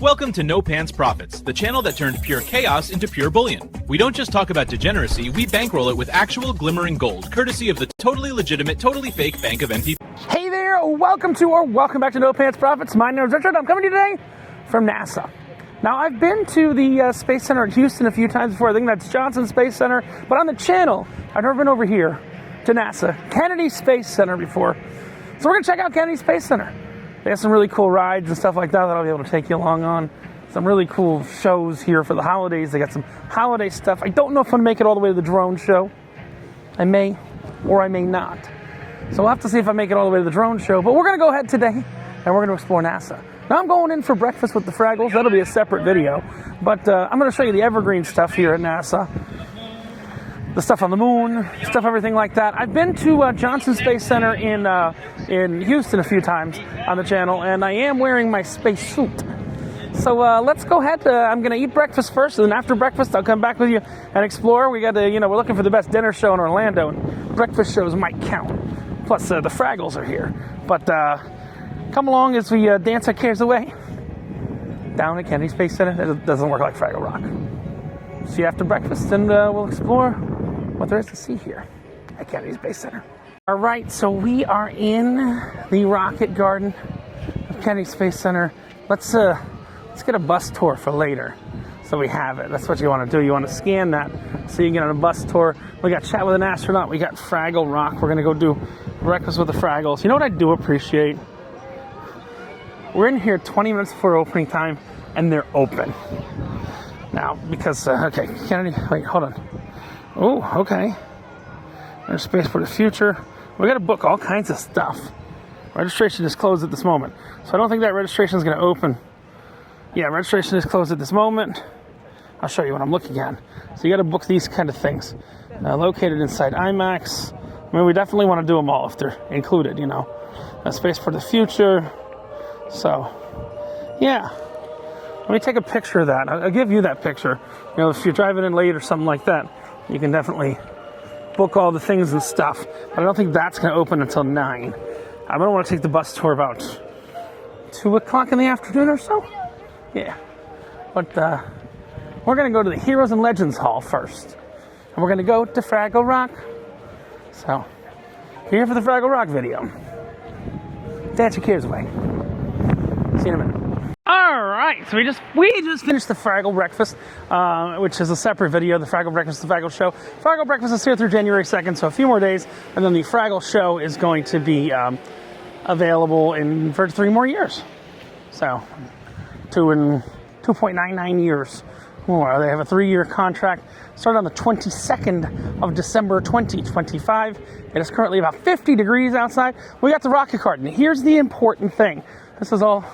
Welcome to No Pants Profits, the channel that turned pure chaos into pure bullion. We don't just talk about degeneracy, we bankroll it with actual glimmering gold, courtesy of the totally legitimate, totally fake Bank of NP. Hey there, welcome back to No Pants Profits. My name is Richard. I'm coming to you today from NASA. Now, I've been to the Space Center in Houston a few times before. I think that's Johnson Space Center. But on the channel, I've never been over here to NASA, Kennedy Space Center before. So we're going to check out Kennedy Space Center. They have some really cool rides and stuff like that that I'll be able to take you along on. Some really cool shows here for the holidays. They got some holiday stuff. I don't know if I'm going to make it all the way to the drone show. I may, or I may not. So we'll have to see if I make it all the way to the drone show. But we're going to go ahead today, and we're going to explore NASA. Now, I'm going in for breakfast with the Fraggles. That'll be a separate video. But I'm going to show you the evergreen stuff here at NASA. The stuff on the moon, stuff, everything like that. I've been to Johnson Space Center in Houston a few times on the channel, and I am wearing my space suit. So let's go ahead. I'm going to eat breakfast first, and then after breakfast, I'll come back with you and explore. We got to, we're looking for the best dinner show in Orlando, and breakfast shows might count. Plus, the Fraggles are here. But come along as we dance our cares away down at Kennedy Space Center. It doesn't work like Fraggle Rock. See you after breakfast, and we'll explore what there is to see here at Kennedy Space Center. All right, so we are in the rocket garden of Kennedy Space Center. Let's get a bus tour for later, so we have it. That's what you want to do. You want to scan that so you can get on a bus tour. We got Chat with an Astronaut. We got Fraggle Rock. We're going to go do breakfast with the Fraggles. You know what I do appreciate? We're in here 20 minutes before opening time, and they're open. Now, because, okay, Kennedy, wait, hold on. Oh, okay. There's space for the future. We got to book all kinds of stuff. Registration is closed at this moment. So I don't think that registration is going to open. Yeah, registration is closed at this moment. I'll show you what I'm looking at. So you got to book these kind of things. Located inside IMAX. I mean, we definitely want to do them all if they're included, Space for the future. So, yeah. Let me take a picture of that. I'll give you that picture. If you're driving in late or something like that, you can definitely book all the things and stuff. But I don't think that's going to open until 9. I'm going to want to take the bus tour about 2 o'clock in the afternoon or so. Yeah. But we're going to go to the Heroes and Legends Hall first. And we're going to go to Fraggle Rock. So, here for the Fraggle Rock video. Dance your cares away. See you in a minute. All right, so we just finished the Fraggle Breakfast, which is a separate video. The Fraggle Breakfast, the Fraggle Show. Fraggle Breakfast is here through January 2nd, so a few more days, and then the Fraggle Show is going to be available for 3 more years. So, 2.99 years more. They have a 3-year contract. Started on the 22nd of December 2025. It is currently about 50 degrees outside. We got the rocket garden. Here's the important thing. This is all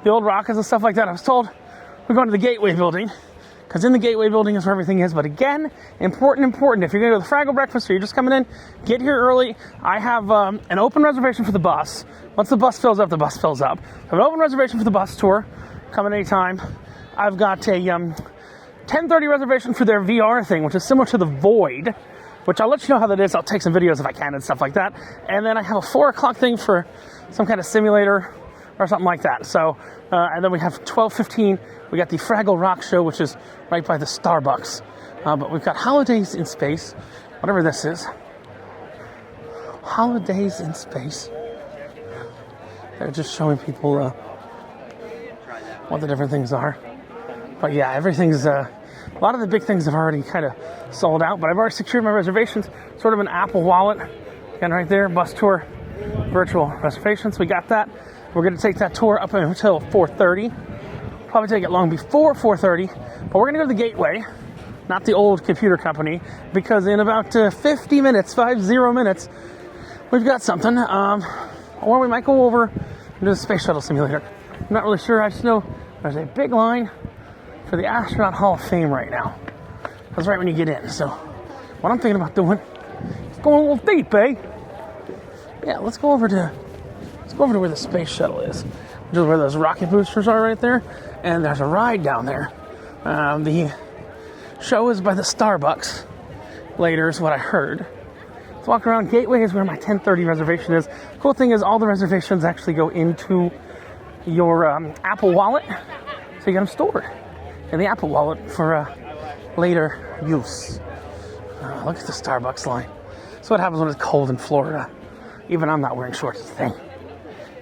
the old rockets and stuff like that. I was told we're going to the Gateway building, because in the Gateway building is where everything is. But again, important. If you're going to go to the Fraggle Breakfast or you're just coming in, get here early. I have an open reservation for the bus. Once the bus fills up, the bus fills up. I have an open reservation for the bus tour. Come at any time. I've got a 10:30 reservation for their VR thing, which is similar to the Void, which I'll let you know how that is. I'll take some videos if I can and stuff like that. And then I have a 4 o'clock thing for some kind of simulator or something like that. So, and then we have 12:15. We got the Fraggle Rock show, which is right by the Starbucks. But we've got Holidays in Space, whatever this is. Holidays in Space. They're just showing people what the different things are. But yeah, everything's, a lot of the big things have already kind of sold out, but I've already secured my reservations. Sort of an Apple Wallet. Again, right there, bus tour, virtual reservations. We got that. We're going to take that tour up until 4:30. Probably take it long before 4:30. But we're going to go to the Gateway, not the old computer company, because in about 50 minutes, we've got something. Or we might go over into the Space Shuttle simulator. I'm not really sure. I just know there's a big line for the Astronaut Hall of Fame right now. That's right when you get in. So what I'm thinking about doing is going a little deep, eh? Yeah, let's go over to where the Space Shuttle is, which is where those rocket boosters are right there. And there's a ride down there. The show is by the Starbucks later is what I heard. Let's walk around. Gateway is where my 10:30 reservation is. Cool thing is all the reservations actually go into your Apple Wallet. So you get them stored in the Apple Wallet for later use. Look at the Starbucks line. That's what happens when it's cold in Florida. Even I'm not wearing shorts today.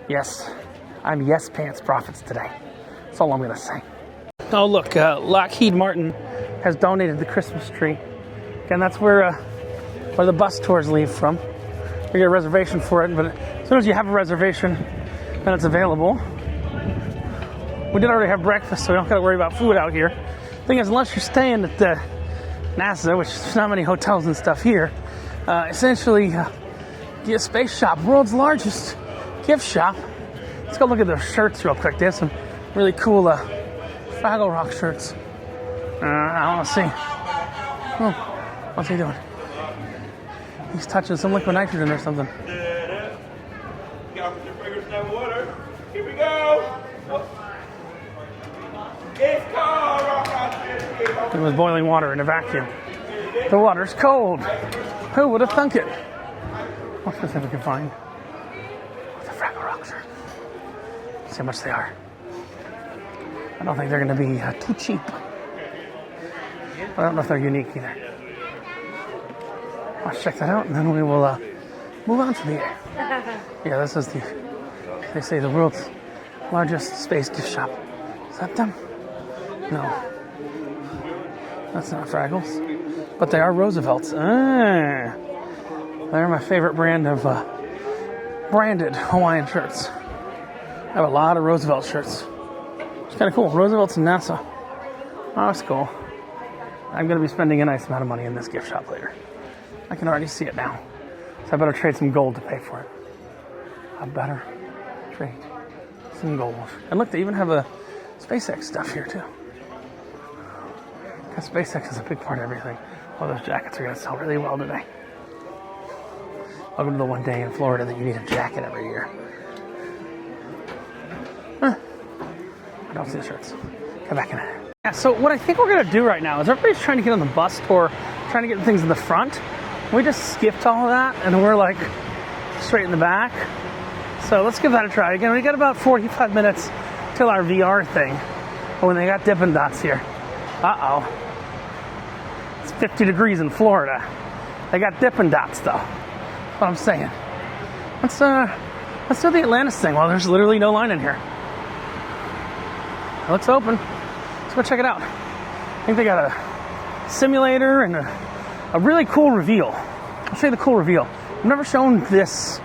Yes, I'm Yes Pants Profits today. That's all I'm going to say. Oh, look, Lockheed Martin has donated the Christmas tree. Again, that's where the bus tours leave from. You get a reservation for it, but as soon as you have a reservation, then it's available. We did already have breakfast, so we don't got to worry about food out here. Thing is, unless you're staying at the NASA, which there's not many hotels and stuff here, essentially, the Space Shop, world's largest gift shop. Let's go look at the shirts real quick. They have some really cool Fraggle Rock shirts. I want to see. Oh, what's he doing? He's touching some liquid nitrogen or something. Here we go. It's cold. It was boiling water in a vacuum. The water's cold. Who would have thunk it? Let's see if we can find the Fraggle Rock shirt. See how much they are. I don't think they're going to be too cheap. I don't know if they're unique either. Let's check that out, and then we will move on from here. Yeah, this is they say the world's largest space gift shop. Is that them? No. That's not Fraggles. But they are Roosevelts. They're my favorite brand of branded Hawaiian shirts. I have a lot of Roosevelt shirts. It's kind of cool. Roosevelt's and NASA. Oh, that's cool. I'm going to be spending a nice amount of money in this gift shop later. I can already see it now. So I better trade some gold to pay for it. I better trade some gold. And look, they even have a SpaceX stuff here too. Because SpaceX is a big part of everything. Oh, those jackets are going to sell really well today. Welcome to the one day in Florida that you need a jacket every year. I don't see the shirts. Come back in it. Yeah, so what I think we're going to do right now is everybody's trying to get on the bus tour, trying to get things in the front. We just skipped all of that, and we're like straight in the back. So let's give that a try. Again, we got about 45 minutes till our VR thing. Oh, and they got Dippin' Dots here. Uh-oh. It's 50 degrees in Florida. They got Dippin' Dots, though. That's what I'm saying. Let's do the Atlantis thing while there's literally no line in here. It looks open. Let's go check it out. I think they got a simulator and a really cool reveal. I'll show you the cool reveal. I've never shown this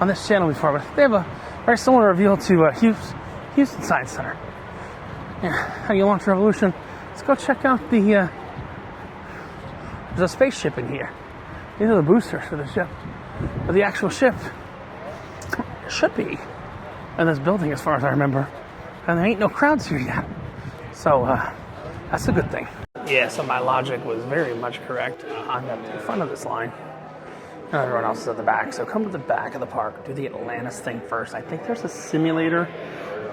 on this channel before, but they have a very similar reveal to Houston Science Center. Yeah, how you launch Revolution. Let's go check out there's a spaceship in here. These are the boosters for the ship. But the actual ship should be in this building as far as I remember. And there ain't no crowds here yet. So that's a good thing. Yeah, so my logic was very much correct. I'm at the front of this line. And everyone else is at the back. So come to the back of the park. Do the Atlantis thing first. I think there's a simulator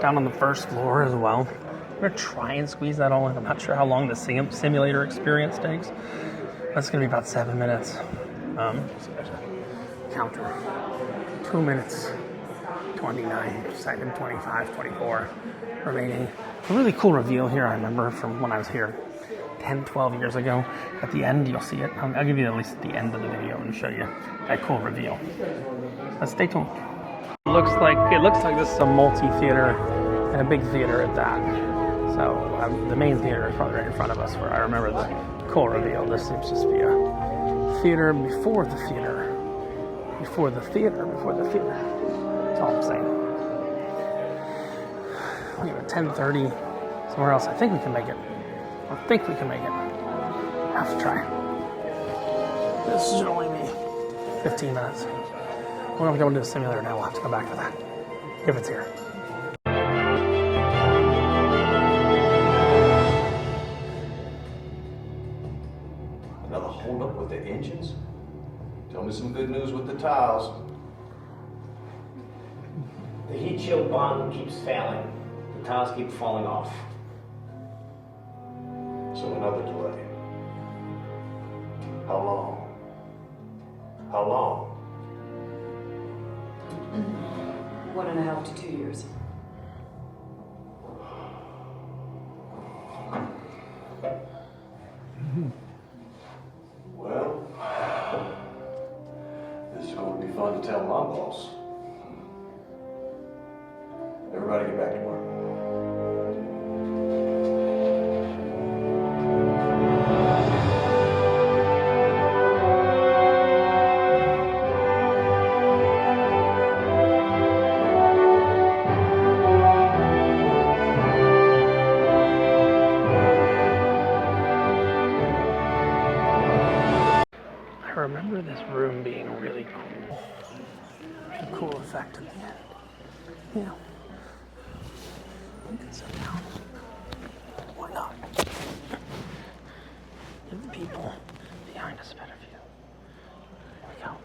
down on the first floor as well. I'm going to try and squeeze that all in. I'm not sure how long the simulator experience takes. That's going to be about 7 minutes. So there's a counter. 2 minutes. 29, second 25, 24 remaining. A really cool reveal here I remember from when I was here 10, 12 years ago. At the end, you'll see it. I'll give you at least the end of the video and show you that cool reveal. Stay tuned. It looks like this is a multi-theater and a big theater at that. So the main theater is probably right in front of us where I remember the cool reveal. This seems to be a theater before the theater. Before the theater, before the theater. That's all I'm saying. We have a 10:30 somewhere else. I think we can make it. I think we can make it. Have to try. This should only be 15 minutes. We're going to go into the simulator now. We'll have to come back to that. If it's here. Another holdup with the engines? Tell me some good news with the tiles. The heat shield bond keeps failing. The tiles keep falling off. So another delay. How long? How long? 1.5 to 2 years. this room being really cool. A cool effect in the end. You know, you can sit down. Why not? Give the people behind us a better view. Here we go.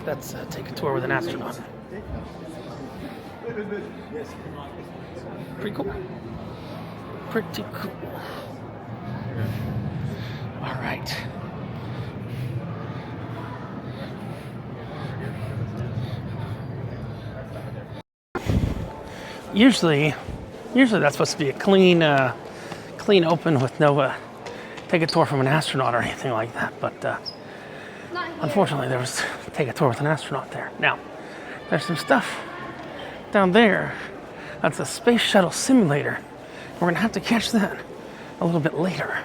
That's take a tour with an astronaut. Pretty cool. Pretty cool. All right. Usually that's supposed to be a clean open with no take a tour from an astronaut or anything like that. But unfortunately, there was take a tour with an astronaut there. Now, there's some stuff down there. That's a space shuttle simulator. We're gonna have to catch that a little bit later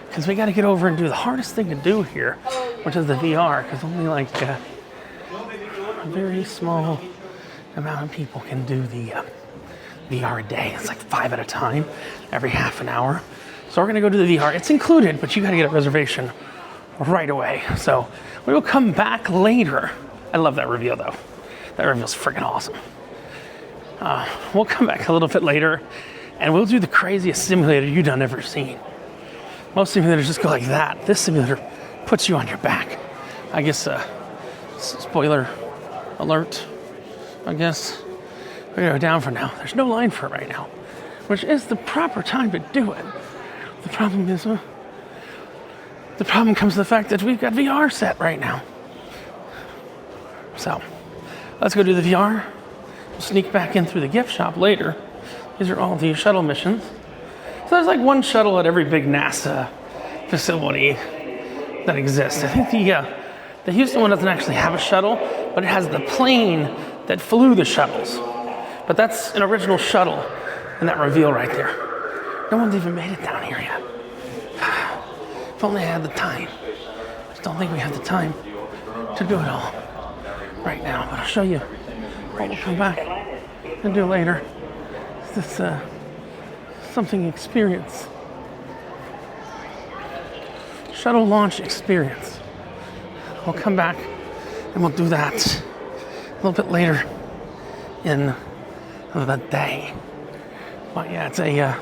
because we got to get over and do the hardest thing to do here, which is the VR. Because only like a very small amount of people can do the VR a day. It's like 5 at a time, every half an hour. So we're gonna go do the VR. It's included, but you gotta get a reservation right away. So we will come back later. I love that reveal though. That reveal's freaking awesome. We'll come back a little bit later and we'll do the craziest simulator you've ever seen. Most simulators just go like that. This simulator puts you on your back. I guess, spoiler alert, I guess. We're gonna go down for now. There's no line for it right now, which is the proper time to do it. The problem is, the problem comes to the fact that we've got VR set right now. So, let's go do the VR. We'll sneak back in through the gift shop later. These are all the shuttle missions. So there's like one shuttle at every big NASA facility that exists. I think the Houston one doesn't actually have a shuttle, but it has the plane that flew the shuttles. But that's an original shuttle in that reveal right there. No one's even made it down here yet. If only I had the time. I just don't think we have the time to do it all right now. But I'll show you what we'll come back and do later. This something experience. Shuttle launch experience. We'll come back and we'll do that a little bit later in the day. But yeah, it's a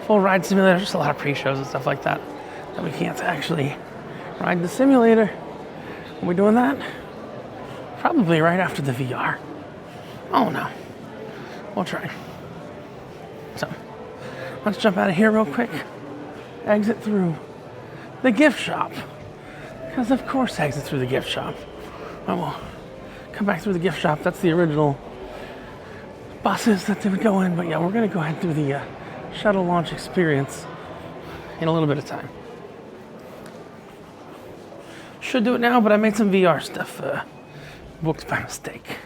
full ride simulator. Just a lot of pre-shows and stuff like that we can't actually ride the simulator. Are we doing that? Probably right after the VR. Oh no. We'll try. So, let's jump out of here real quick. Exit through the gift shop. Because of course exit through the gift shop. And we'll come back through the gift shop. That's the original buses that they would go in. But yeah, we're going to go ahead and do the shuttle launch experience in a little bit of time. Should do it now, but I made some VR stuff booked by mistake.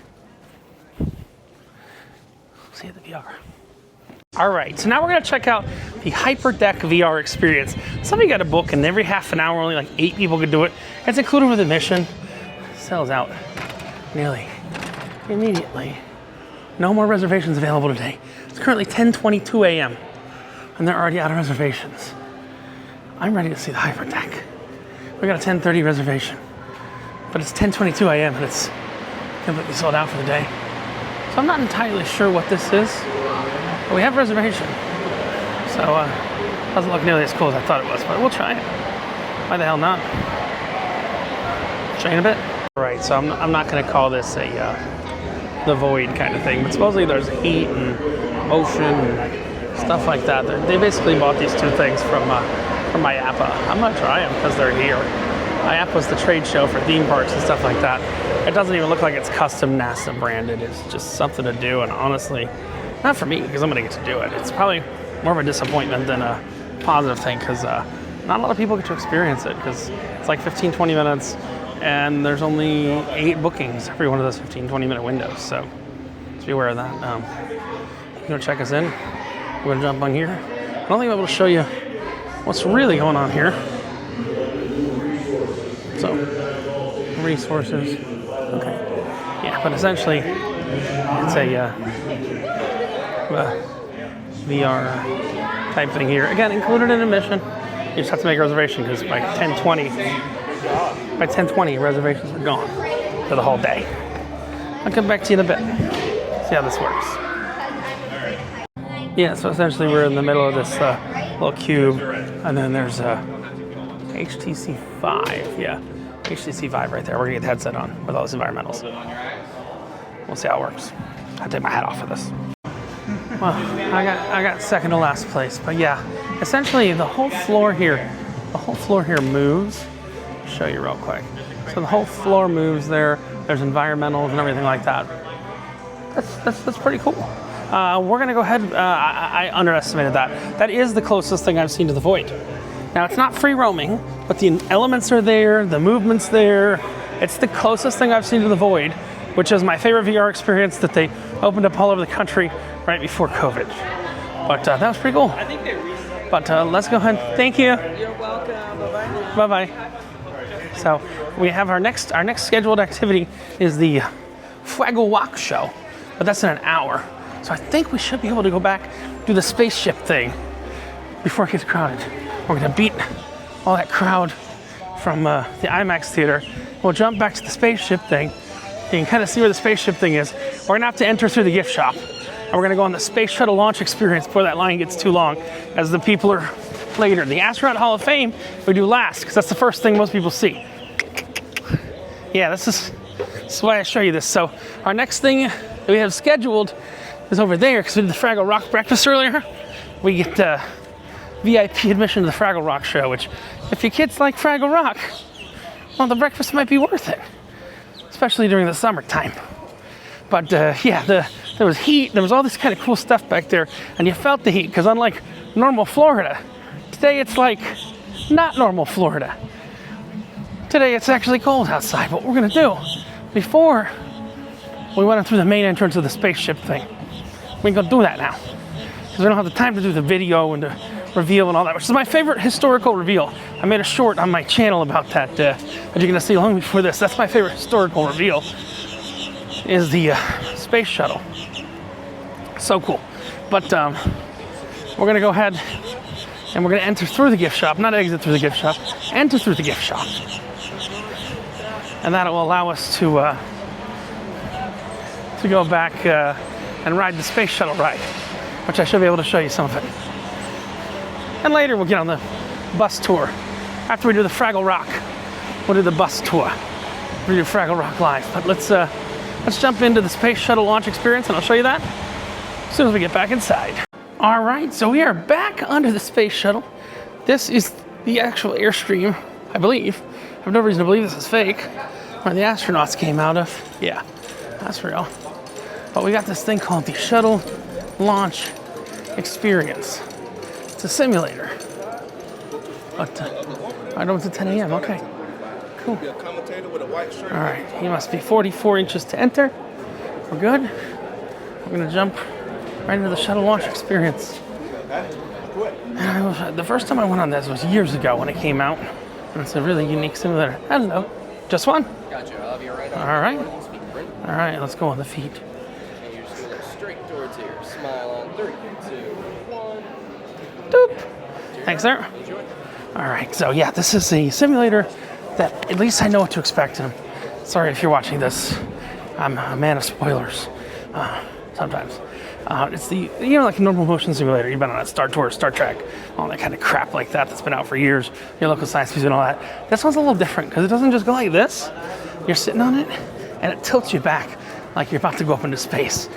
See you at the VR. All right, so now we're gonna check out the Hyperdeck VR experience. Somebody got a book and every half an hour, only like 8 people could do it. It's included with admission. Sells out nearly immediately. No more reservations available today. It's currently 10:22 a.m. and they're already out of reservations. I'm ready to see the Hyperdeck. We got a 10:30 reservation, but it's 10:22 a.m. and it's completely sold out for the day. So I'm not entirely sure what this is, but we have a reservation. So it doesn't look nearly as cool as I thought it was, but we'll try it. Why the hell not? Show you in a bit. All right, so I'm not going to call this the void kind of thing, but supposedly there's heat and motion and stuff like that. They basically bought these two things from IAPA. I'm going to try them because they're here. IAPA was the trade show for theme parks and stuff like that. It doesn't even look like it's custom NASA branded. It's just something to do, and honestly, not for me because I'm going to get to do it. It's probably more of a disappointment than a positive thing because not a lot of people get to experience it because it's like 15-20 minutes and there's only 8 bookings every one of those 15-20 minute windows. So just be aware of that. You know, check us in. We're going to jump on here. I don't think I'm able to show you what's really going on here. So, resources. Okay. Yeah, but essentially, it's a VR type thing here. Again, included in admission. You just have to make a reservation because by 10:20, reservations are gone for the whole day. I'll come back to you in a bit. See how this works. Yeah, so essentially we're in the middle of this little cube, and then there's HTC 5. Yeah, HTC Vive right there. We're gonna get the headset on with all those environmentals. We'll see how it works. I'll take my hat off for this. Well, I got second to last place, but yeah, essentially the whole floor here moves. I'll show you real quick. So the whole floor moves there. There's environmentals and everything like that. That's pretty cool. We're gonna go ahead. I underestimated that. That is the closest thing I've seen to the Void. Now it's not free roaming, but the elements are there, the movement's there. It's the closest thing I've seen to the Void, which is my favorite VR experience that they opened up all over the country right before COVID. But that was pretty cool. But let's go ahead. Thank you. You're welcome. Bye-bye. Bye-bye. So we have our next scheduled activity is the Fraggle Rock show, but that's in an hour. So I think we should be able to go back, do the spaceship thing before it gets crowded. We're gonna beat all that crowd from the IMAX theater. We'll jump back to the spaceship thing. You can kind of see where the spaceship thing is. We're gonna have to enter through the gift shop. And we're gonna go on the Space Shuttle launch experience before that line gets too long, as the people are later. The Astronaut Hall of Fame we do last, because that's the first thing most people see. Yeah, this is why I show you this. So our next thing that we have scheduled is over there, because we did the Fraggle Rock breakfast earlier. We get VIP admission to the Fraggle Rock show, which if your kids like Fraggle Rock, well, the breakfast might be worth it, especially during the summertime. But yeah, there was heat, there was all this kind of cool stuff back there, and you felt the heat, because unlike normal Florida, today it's like not normal Florida. Today it's actually cold outside. What we're gonna do, before we went through the main entrance of the spaceship thing, we can go do that now, because we don't have the time to do the video and the reveal and all that, which is my favorite historical reveal. I made a short on my channel about that that you're gonna see long before this. That's my favorite historical reveal, is the space shuttle. So cool. But we're gonna go ahead and we're gonna enter through the gift shop, not exit through the gift shop, enter through the gift shop. And that will allow us to go back and ride the space shuttle ride, which I should be able to show you some of it. And later we'll get on the bus tour. After we do the Fraggle Rock, we'll do the bus tour. We'll do Fraggle Rock Live. But let's jump into the Space Shuttle launch experience, and I'll show you that as soon as we get back inside. All right, so we are back under the Space Shuttle. This is the actual Airstream, I believe. I have no reason to believe this is fake. Where the astronauts came out of. Yeah, that's real. But we got this thing called the Shuttle Launch Experience. It's a simulator. But I know it's at 10 a.m. Okay, cool. All right, he must be 44 inches to enter. We're good. We're gonna jump right into the shuttle launch experience. And the first time I went on this was years ago when it came out. And it's a really unique simulator. Hello. Just one? Gotcha. I'll have you right on. All right. All right, let's go on the feet. And you're just going to go straight towards here. Smile on 3, 2, 1. Doop. Thanks, sir. Enjoy. All right, so yeah, this is a simulator that at least I know what to expect. And sorry if you're watching this. I'm a man of spoilers. Sometimes. It's the, like a normal motion simulator. You've been on a Star Tours, Star Trek, all that kind of crap like that that's been out for years. Your local science museum and all that. This one's a little different because it doesn't just go like this. You're sitting on it and it tilts you back like you're about to go up into space.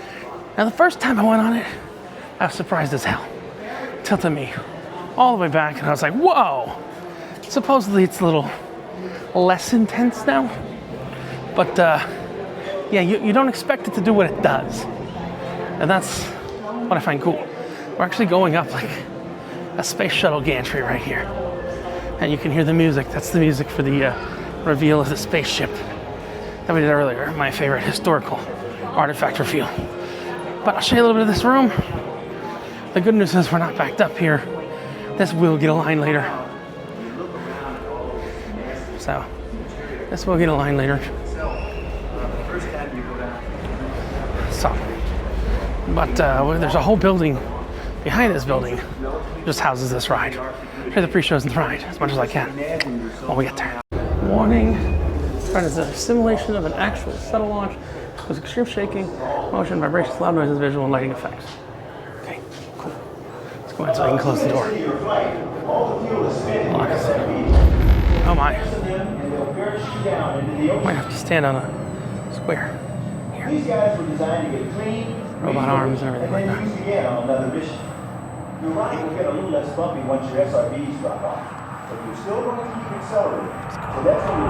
Now the first time I went on it, I was surprised as hell. It tilted me all the way back and I was like, whoa. Supposedly it's a little less intense now. But yeah, you don't expect it to do what it does. And that's what I find cool. We're actually going up like a space shuttle gantry right here. And you can hear the music. That's the music for the reveal of the spaceship that we did earlier. My favorite historical artifact reveal. But I'll show you a little bit of this room. The good news is we're not backed up here. This will get a line later. So, this will get a line later. So. But there's a whole building behind this building just houses this ride. Show the pre-shows and the ride as much as I can when we get there. Warning, ride is a simulation of an actual shuttle launch with extreme shaking, motion, vibrations, loud noises, visual, and lighting effects. Okay, cool. Let's go ahead so I can close the door. Lock us in. Oh my. Might have to stand on a square. These guys were designed to get clean, Robot arms and everything like and then that. used again on another mission. Your ride will get a little less bumpy once your SRBs drop off, but you're still going to keep accelerating. So that's a little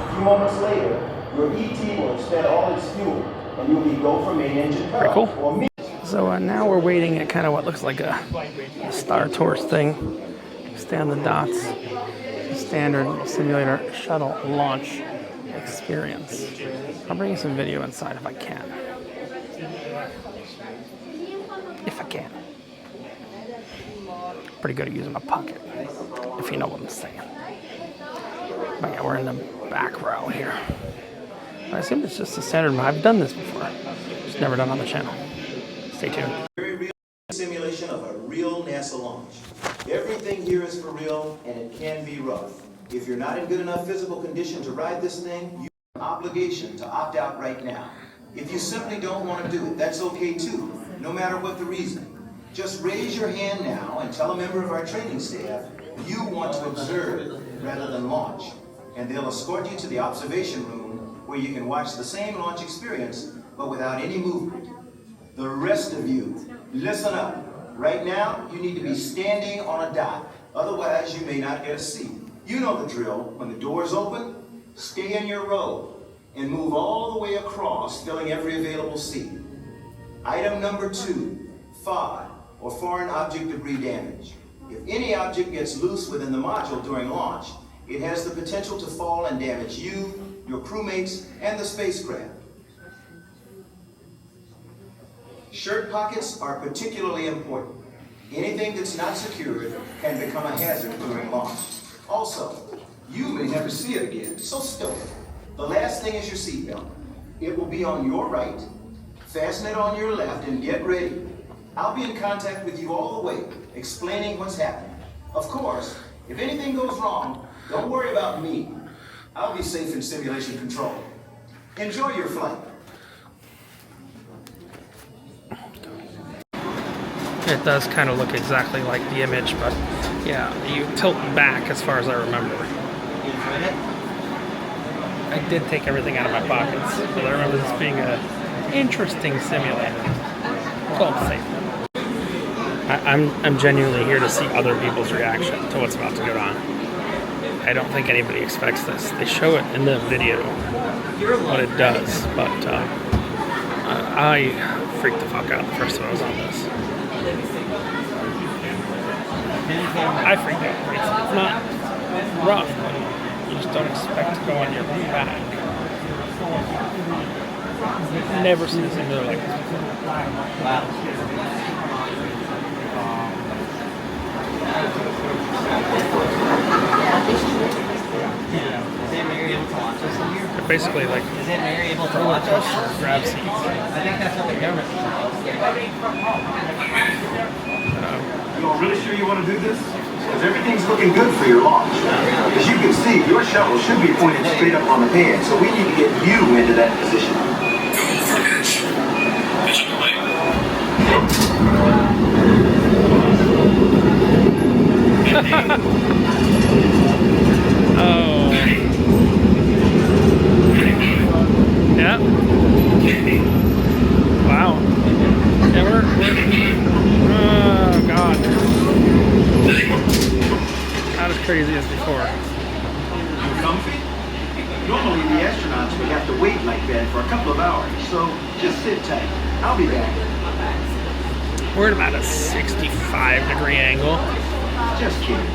A few moments later, your ET will expend all its fuel, and you'll be go for main engine cut. Pretty cool. So now we're waiting at kind of what looks like a Star Tours thing. Stay on the dots. Standard simulator shuttle launch experience. I'll bring you some video inside if I can. If I can. Pretty good at using my pocket, if you know what I'm saying. But yeah, we're in the back row here. I assume it's just a standard. I've done this before. Just never done on the channel. Stay tuned. Very real simulation of a real NASA launch. Everything here is for real, and it can be rough. If you're not in good enough physical condition to ride this thing, you have an obligation to opt out right now. If you simply don't want to do it, that's okay too, no matter what the reason. Just raise your hand now and tell a member of our training staff you want to observe rather than launch. And they'll escort you to the observation room where you can watch the same launch experience, but without any movement. The rest of you, listen up. Right now, you need to be standing on a dot. Otherwise, you may not get a seat. You know the drill. When the doors open, stay in your row and move all the way across, filling every available seat. Item number 2, FOD, or foreign object debris damage. If any object gets loose within the module during launch, it has the potential to fall and damage you, your crewmates, and the spacecraft. Shirt pockets are particularly important. Anything that's not secured can become a hazard during launch. Also, you may never see it again, so stow it. The last thing is your seatbelt. It will be on your right, fasten it on your left, and get ready. I'll be in contact with you all the way, explaining what's happening. Of course, if anything goes wrong, don't worry about me. I'll be safe in simulation control. Enjoy your flight. It does kind of look exactly like the image, but yeah, you tilt back as far as I remember. I did take everything out of my pockets, but I remember this being an interesting simulator. So I'm safe. I'm genuinely here to see other people's reaction to what's about to go on. I don't think anybody expects this. They show it in the video, what it does, but I freaked the fuck out the first time I was on this. I freaked out. It's not rough, but you just don't expect to go on your back. I've never seen a simulator like this before. Wow. They're basically like roller coasters, grab seats. I think that's what the government You all really sure you want to do this? Because everything's looking good for your launch. As you can see, your shuttle should be pointed straight up on the pad, so we need to get you into that position. Oh. Yeah. Wow. Yeah, we're oh god. Not as crazy as before. You comfy? Normally the astronauts would have to wait like that for a couple of hours, so just sit tight. I'll be back. We're at about a 65-degree angle. Just kidding.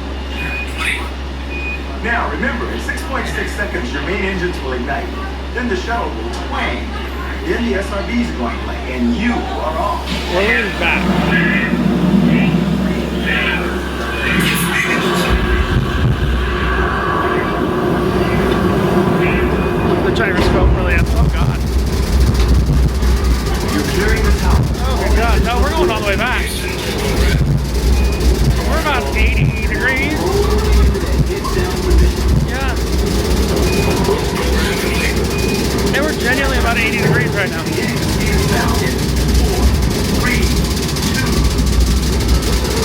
Now remember, in 6.6 seconds your main engines will ignite. Then the shuttle will twang. Then the SRBs are going to play, and you are off. We're leaning back. The gyroscope really has, oh god. You're clearing the tower. Oh my god, no, we're going all the way back. We're about 80 degrees. Yeah. And we're genuinely about 80 degrees right now. 3, 2,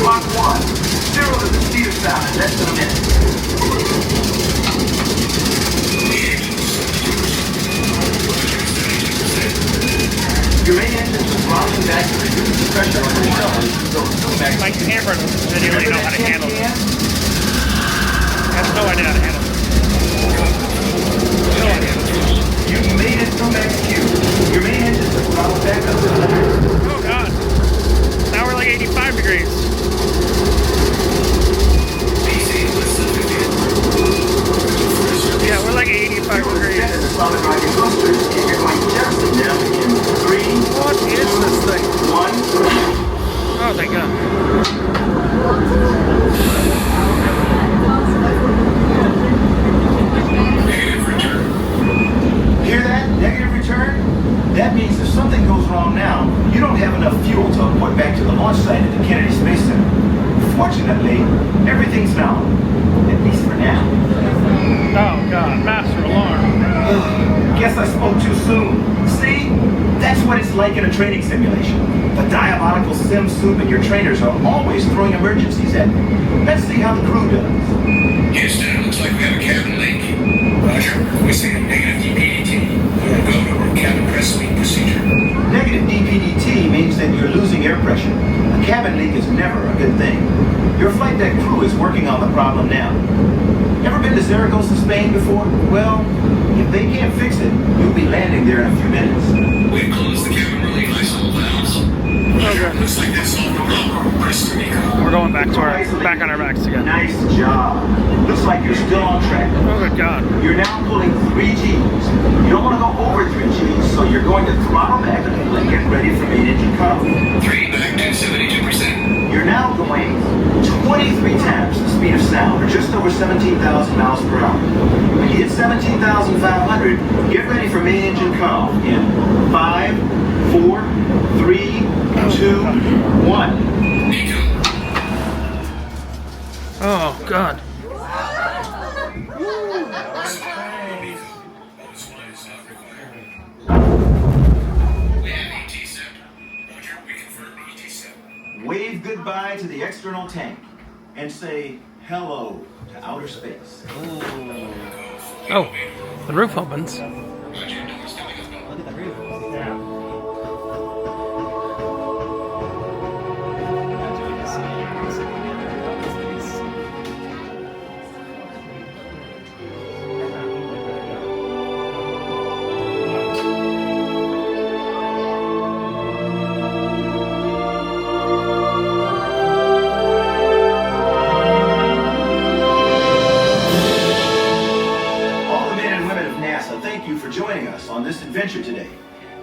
Mach 1, 0 to the speed of sound in less than a minute. Your main engine is throttling back to reduce the pressure on your shuttle. My camera doesn't really know how to handle this. I have no idea how to handle this. No idea. You made it through Max Q. Your main engine is throttled back up to 100. Oh god. Now we're like 85 degrees. Yeah, we're like 85 degrees. The solid rocket boosters, and you're going to jettison them in 3, What is this thing? 1. Oh, thank God. Hear that? Negative return? That means if something goes wrong now, you don't have enough fuel to put back to the launch site at the Kennedy Space Center. Fortunately, everything's nominal, at least for now. Oh God, master alarm. Guess I spoke too soon. See? That's what it's like in a training simulation. The diabolical sim soup and your trainers are always throwing emergencies at me. Let's see how the crew does. Houston, looks like we have a cabin leak. Roger, requesting a negative DPDT. We'll go to our cabin press leak procedure. Negative DPDT means that you're losing air pressure. A cabin leak is never a good thing. Your flight deck crew is working on the problem now. Ever been to Zaragoza, Spain before? Well, if they can't fix it, you'll be landing there in a few minutes. We've closed the cabin relief ISO valves. Roger, looks like that's all the problem. Press to Nico. We're going back to back on our backs again. Nice job. Looks like you're still on track. Oh good God. You're now pulling 3 Gs. You don't want to go over 3 Gs, so you're going to throttle back and get ready for main engine cutoff. 3 back to 72%. You're now going 23 times the speed of sound, or just over 17,000 miles per hour. When you hit 17,500, get ready for main engine cutoff in 5, 4, 3, 2, 1. Nico. Oh God. Wave goodbye to the external tank and say hello to outer space. Oh, the roof opens. Joining us on this adventure today.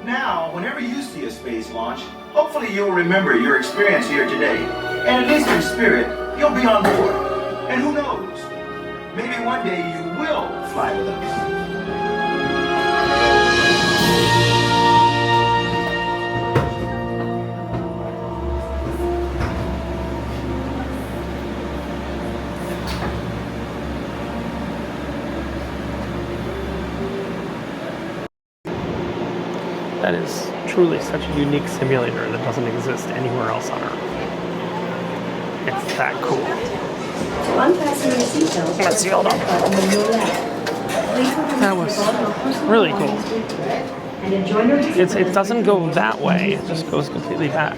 Now, whenever you see a space launch, hopefully you'll remember your experience here today. And at least in spirit, you'll be on board. And who knows? Maybe one day you will fly with us. That is truly such a unique simulator that doesn't exist anywhere else on Earth. It's that cool. Unfasten your seatbelt. Let's see, hold on. Button on your left. That was really cool. And enjoy your It doesn't go that way, it just goes completely back.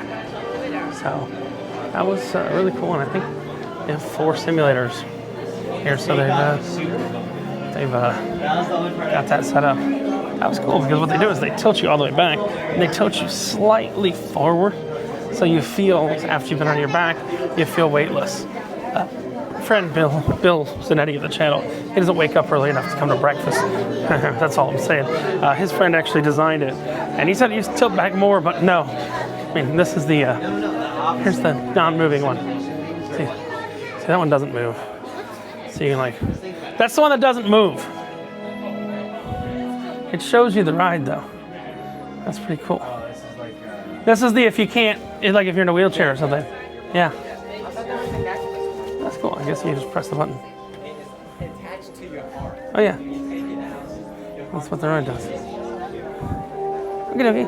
So that was really cool, and I think they have 4 simulators here, so they've got that set up. That was cool because what they do is they tilt you all the way back and they tilt you slightly forward, so you feel, after you've been on your back, you feel weightless. Friend Bill Zanetti of the channel, he doesn't wake up early enough to come to breakfast. That's all I'm saying. His friend actually designed it, and he said he used to tilt back more, but no. I mean, this is the here's the non-moving one. See, that one doesn't move. So you can that's the one that doesn't move. It shows you the ride though. That's pretty cool. This is the if you can't, like if you're in a wheelchair or something. Yeah. That's cool. I guess you just press the button. Oh yeah. That's what the ride does. Okay.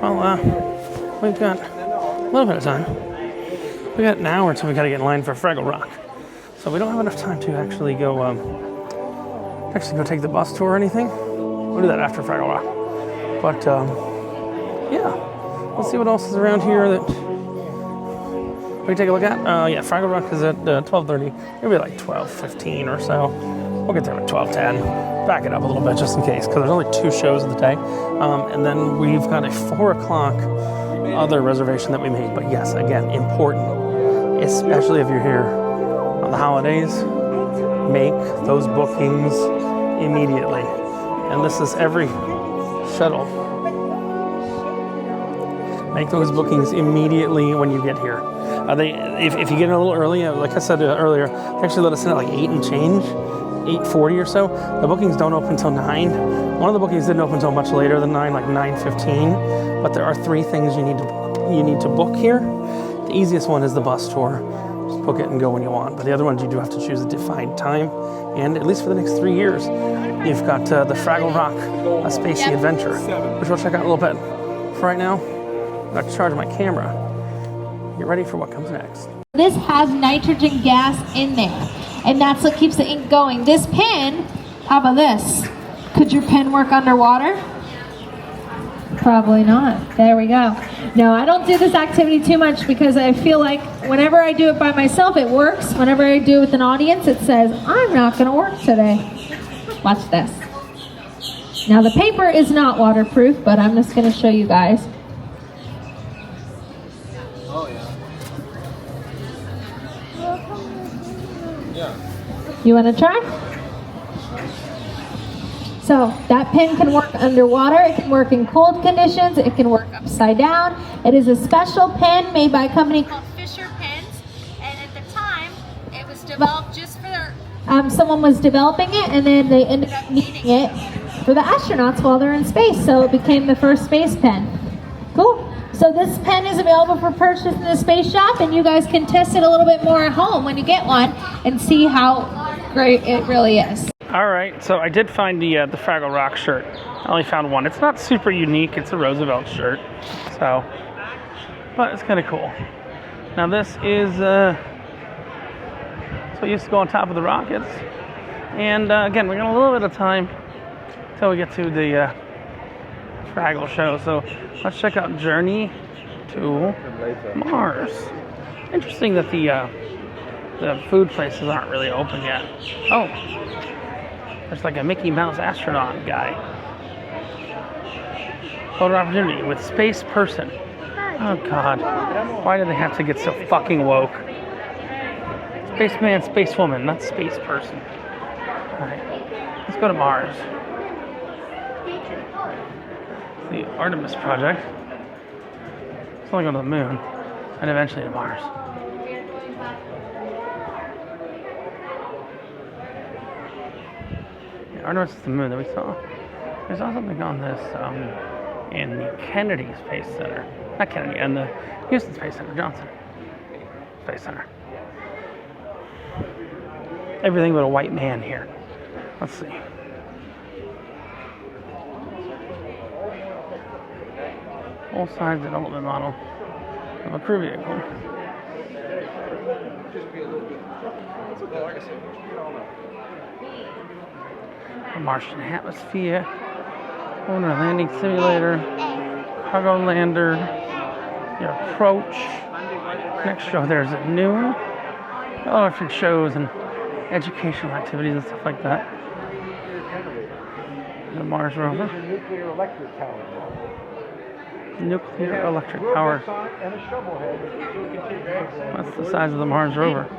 Well, we've got a little bit of time. We got an hour until we got to get in line for Fraggle Rock. So So we don't have enough time to actually go take the bus tour or anything. We'll do that after Fraggle Rock. But yeah, let's see what else is around here that we can take a look at. Yeah, Fraggle Rock is at 12:30. Maybe like 12:15 or so. We'll get there at 12:10. Back it up a little bit just in case, because there's only 2 shows of the day. And then we've got a 4 o'clock other reservation that we made. But yes, again, important, especially if you're here on the holidays, make those bookings immediately. And this is every shuttle. Make those bookings immediately when you get here. If you get in a little early, like I said earlier, they actually let us in at like 8 and change, 8:40 or so. The bookings don't open until 9. One of the bookings didn't open until much later than 9, like 9:15. But there are 3 things you need to book here. The easiest one is the bus tour. Just book it and go when you want. But the other ones, you do have to choose a defined time. And at least for the next 3 years, you've got the Fraggle Rock A Spacey Adventure, which we'll check out a little bit. For right now, I'm going to charge my camera. Get ready for what comes next. This has nitrogen gas in there, and that's what keeps the ink going. This pen, how about this? Could your pen work underwater? Probably not. There we go. No, I don't do this activity too much because I feel like whenever I do it by myself, it works. Whenever I do it with an audience, it says, I'm not going to work today. Watch this. Now, the paper is not waterproof, but I'm just going to show you guys. Oh, yeah. Yeah. You want to try? So that pen can work underwater, it can work in cold conditions, it can work upside down. It is a special pen made by a company called Fisher Pens, and at the time it was developed just for their... someone was developing it, and then they ended up needing it for the astronauts while they're in space, so it became the first space pen. Cool. So this pen is available for purchase in the Space Shop, and you guys can test it a little bit more at home when you get one and see how great it really is. All right, so I did find the Fraggle Rock shirt. I only found one. It's not super unique. It's a Roosevelt shirt, so, but it's kind of cool. Now this is so it used to go on top of the rockets, and again, we got a little bit of time until we get to the Fraggle show. So let's check out Journey to Mars. Interesting that the food places aren't really open yet. Oh. There's like a Mickey Mouse astronaut guy. Photo opportunity with Space Person. Oh God, why do they have to get so fucking woke? Spaceman, Spacewoman, not Space Person. Alright, let's go to Mars. The Artemis project. It's only going to the moon, and eventually to Mars. Artemis is the moon that we saw. We saw something on this in the Kennedy Space Center. Not Kennedy, and the Houston Space Center, Johnson Space Center. Everything but a white man here. Let's see. Full-size development model of a crew vehicle. A Martian atmosphere, lunar landing simulator, cargo lander, your approach. Next show there's at noon. A lot of different shows and educational activities and stuff like that. The Mars rover. Nuclear electric power. Nuclear electric power. That's the size of the Mars rover. A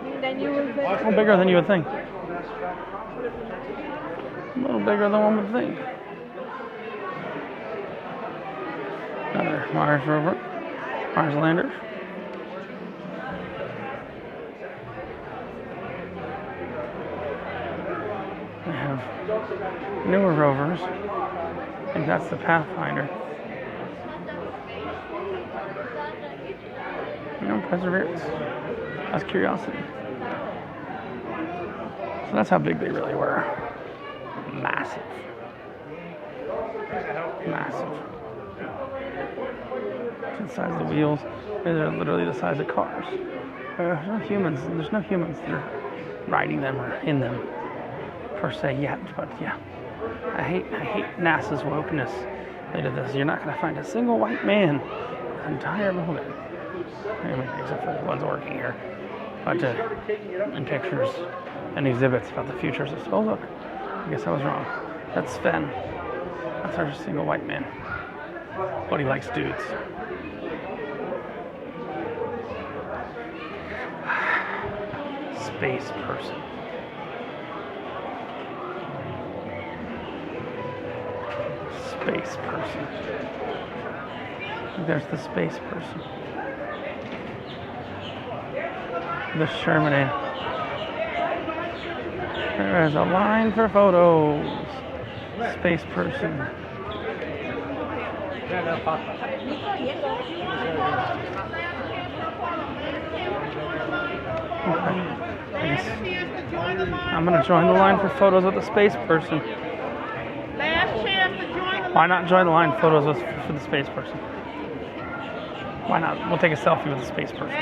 little bigger than you would think. A little bigger than one would think. Another Mars rover. Mars lander. We have newer rovers. I think that's the Pathfinder. No, Perseverance. That's Curiosity. So that's how big they really were. Massive. Massive. The size of the wheels. They're literally the size of cars. There's no humans. There's no humans. They're riding them or in them per se yet, but yeah. I hate NASA's wokeness. They did this. You're not going to find a single white man in the entire movie. I mean, except for the ones working here. But in pictures and exhibits about the futures. Oh, look. I guess I was wrong. That's Sven. That's our single white man. But he likes dudes. Space person. Space person. There's the space person. The Sherman. There is a line for photos. Space person. I'm going to join the line for photos with the space person. Why not join the line photos for the space person? Why not? We'll take a selfie with the space person.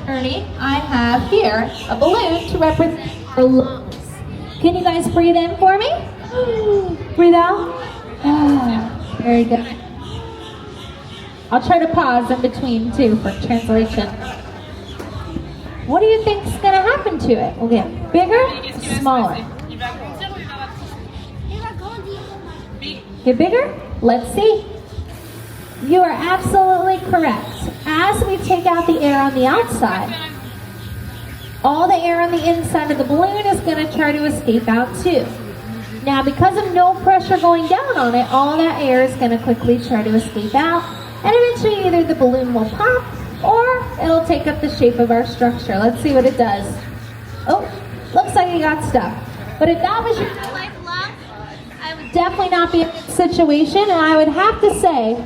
Ernie, I have here a balloon to represent our lungs. Can you guys breathe in for me? Breathe out. Oh, very good. I'll try to pause in between too for translation. What do you think is going to happen to it? We'll get bigger, smaller. Get bigger? Let's see. You are absolutely correct. As we take out the air on the outside, all the air on the inside of the balloon is going to try to escape out too. Now, because of no pressure going down on it, all that air is going to quickly try to escape out, and eventually either the balloon will pop or it'll take up the shape of our structure. Let's see what it does. Oh, looks like it got stuck. But if that was your life lung, I would definitely not be in this situation, and I would have to say,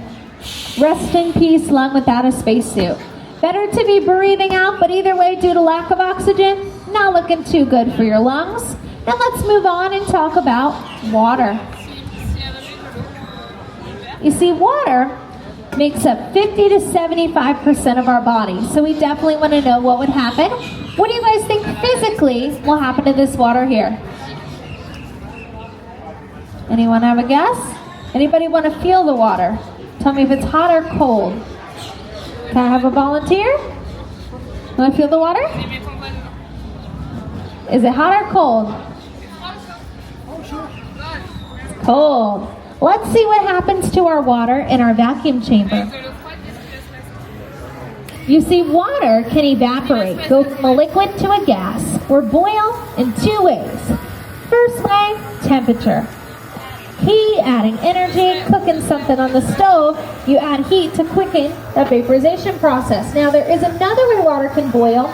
rest in peace, lung without a spacesuit. Better to be breathing out, but either way, due to lack of oxygen, not looking too good for your lungs. Now let's move on and talk about water. You see, water makes up 50 to 75% of our body, so we definitely want to know what would happen. What do you guys think physically will happen to this water here? Anyone have a guess? Anybody want to feel the water? Tell me if it's hot or cold. Can I have a volunteer? Want to feel the water? Is it hot or cold? It's cold. Let's see what happens to our water in our vacuum chamber. You see, water can evaporate, go from a liquid to a gas, or boil in two ways. First way, temperature. Heat, adding energy, cooking something on the stove, you add heat to quicken the vaporization process. Now there is another way water can boil,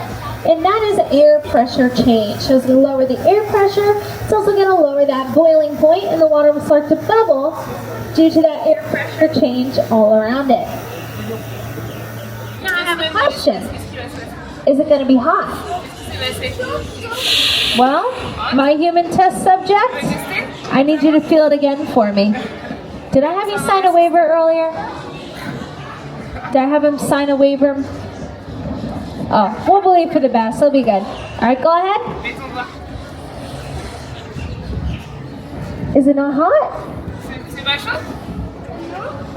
and that is air pressure change. So it's going to lower the air pressure, it's also going to lower that boiling point, and the water will start to bubble due to that air pressure change all around it. Now I have a question. Is it going to be hot? Well, my human test subject, I need you to feel it again for me. Did I have you sign a waiver earlier? Did I have him sign a waiver? Oh, we'll believe for the best. It'll be good. All right, go ahead. Is it not hot?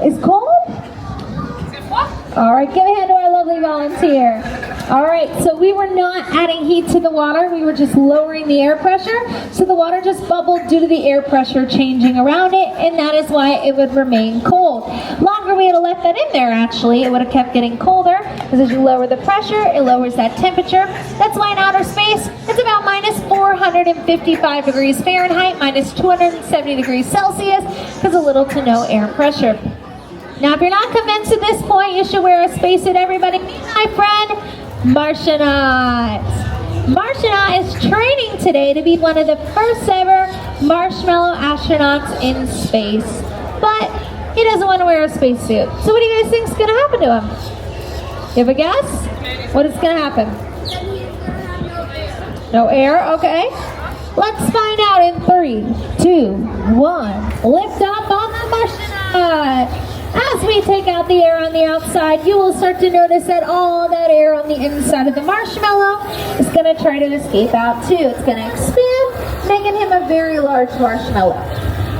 It's cold? All right, give a hand to our lovely volunteer. All right, so we were not adding heat to the water. We were just lowering the air pressure. So the water just bubbled due to the air pressure changing around it, and that is why it would remain cold. Longer we had left that in there, actually, it would have kept getting colder, because as you lower the pressure, it lowers that temperature. That's why in outer space, it's about minus 455 degrees Fahrenheit, minus 270 degrees Celsius, because a little to no air pressure. Now, if you're not convinced at this point, you should wear a spacesuit. Everybody, meet my friend, Astronaut. Astronaut is training today to be one of the first ever marshmallow astronauts in space. But he doesn't want to wear a spacesuit. So what do you guys think is going to happen to him? You have a guess? What is going to happen? No air? Okay. Let's find out in 3, 2, 1. Lift off on the Astronaut. As As we take out the air on the outside, you will start to notice that all that air on the inside of the marshmallow is going to try to escape out too. It's going to expand, making him a very large marshmallow.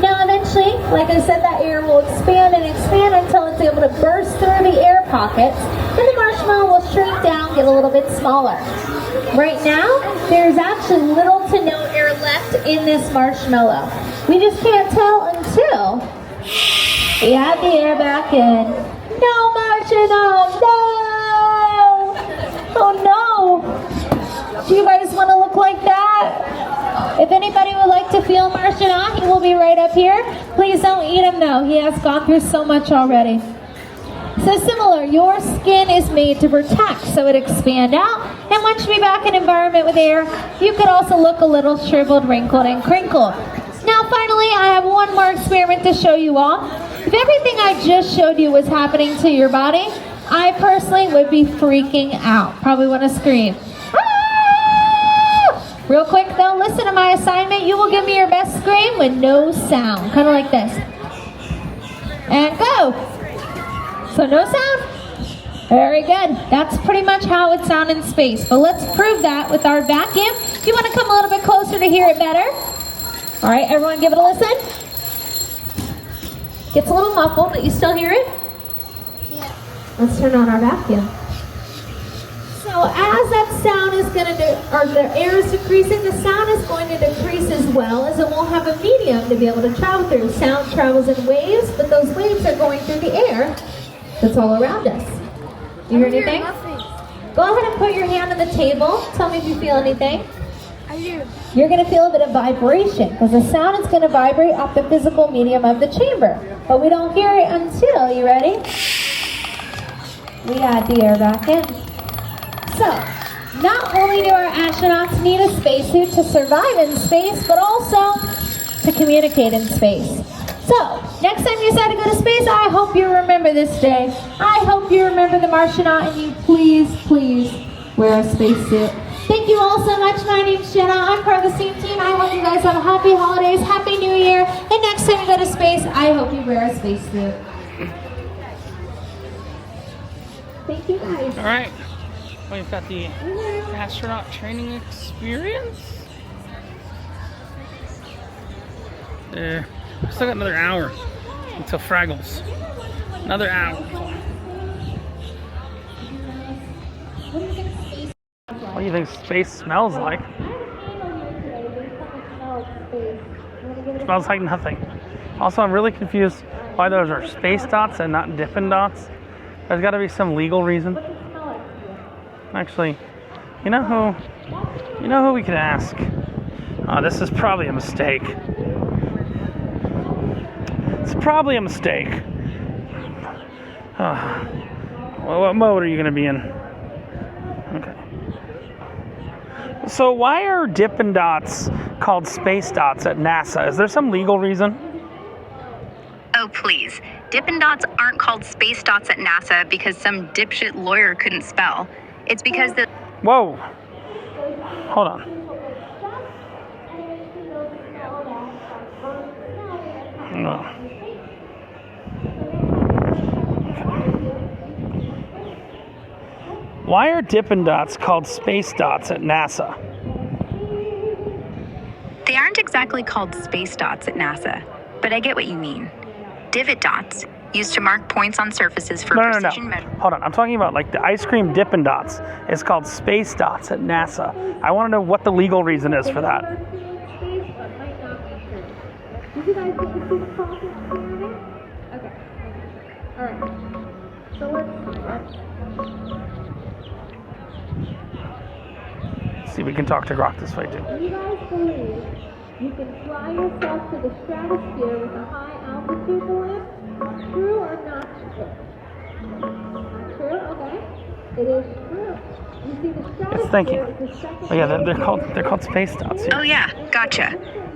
Now eventually, like I said, that air will expand and expand until it's able to burst through the air pockets, and the marshmallow will shrink down, get a little bit smaller. Right now, there's actually little to no air left in this marshmallow. We just can't tell until we add the air back in. No, Marshmallow, no! Oh no! Do you guys want to look like that? If anybody would like to feel Marshmallow, he will be right up here. Please don't eat him though. He has gone through so much already. So similar, your skin is made to protect, so it expand out. And once you be back in environment with air, you could also look a little shriveled, wrinkled, and crinkled. Now finally, I have one more experiment to show you all. If everything I just showed you was happening to your body, I personally would be freaking out. Probably want to scream. Ah! Real quick though, listen to my assignment. You will give me your best scream with no sound. Kind of like this. And go. So no sound? Very good. That's pretty much how it sounds in space. But let's prove that with our vacuum. If you want to come a little bit closer to hear it better. All right, everyone give it a listen. Gets a little muffled, but you still hear it? Yeah. Let's turn on our vacuum. So as that sound is going to, or the air is decreasing, the sound is going to decrease as well, as it won't have a medium to be able to travel through. Sound travels in waves, but those waves are going through the air that's all around us. Do you hear anything? Go ahead and put your hand on the table. Tell me if you feel anything. I do. You're going to feel a bit of vibration, because the sound is going to vibrate off the physical medium of the chamber. But we don't hear it until, you ready? We add the air back in. So, not only do our astronauts need a spacesuit to survive in space, but also to communicate in space. So, next time you decide to go to space, I hope you remember this day. I hope you remember the Marshanaut, and you please, please wear a spacesuit. Thank you all so much. My name's Jenna. I'm part of the SEAM team. I hope you guys have happy holidays, happy new year, and next time you go to space, I hope you wear a spacesuit. Thank you guys. All right. We've got the astronaut training experience. There. Still got another hour until Fraggles. Another hour. What do you think space smells like? It smells like nothing. Also, I'm really confused why those are space dots and not Dippin' Dots. There's got to be some legal reason. Actually, you know who we could ask? Oh, this is probably a mistake. It's probably a mistake. What mode are you going to be in? Okay. So why are Dippin' Dots called space dots at NASA? Is there some legal reason? Oh, please. Dippin' Dots aren't called space dots at NASA because some dipshit lawyer couldn't spell. It's because the... Whoa. Hold on. No. Why are Dippin' Dots called space dots at NASA? They aren't exactly called space dots at NASA, but I get what you mean. Divot dots, used to mark points on surfaces for precision measurement. Hold on, I'm talking about like the ice cream Dippin' Dots is called space dots at NASA. I want to know what the legal reason is for that. Did you guys get the big process experiment? Okay. Alright. So let's see if we can talk to Grok this way too. Do you guys believe you can fly yourself to the stratosphere with a high altitude balloon? True or not true? Not true? Okay. It is true. You see, the stratosphere is the second. Oh yeah, they're called space dots. Oh yeah, gotcha.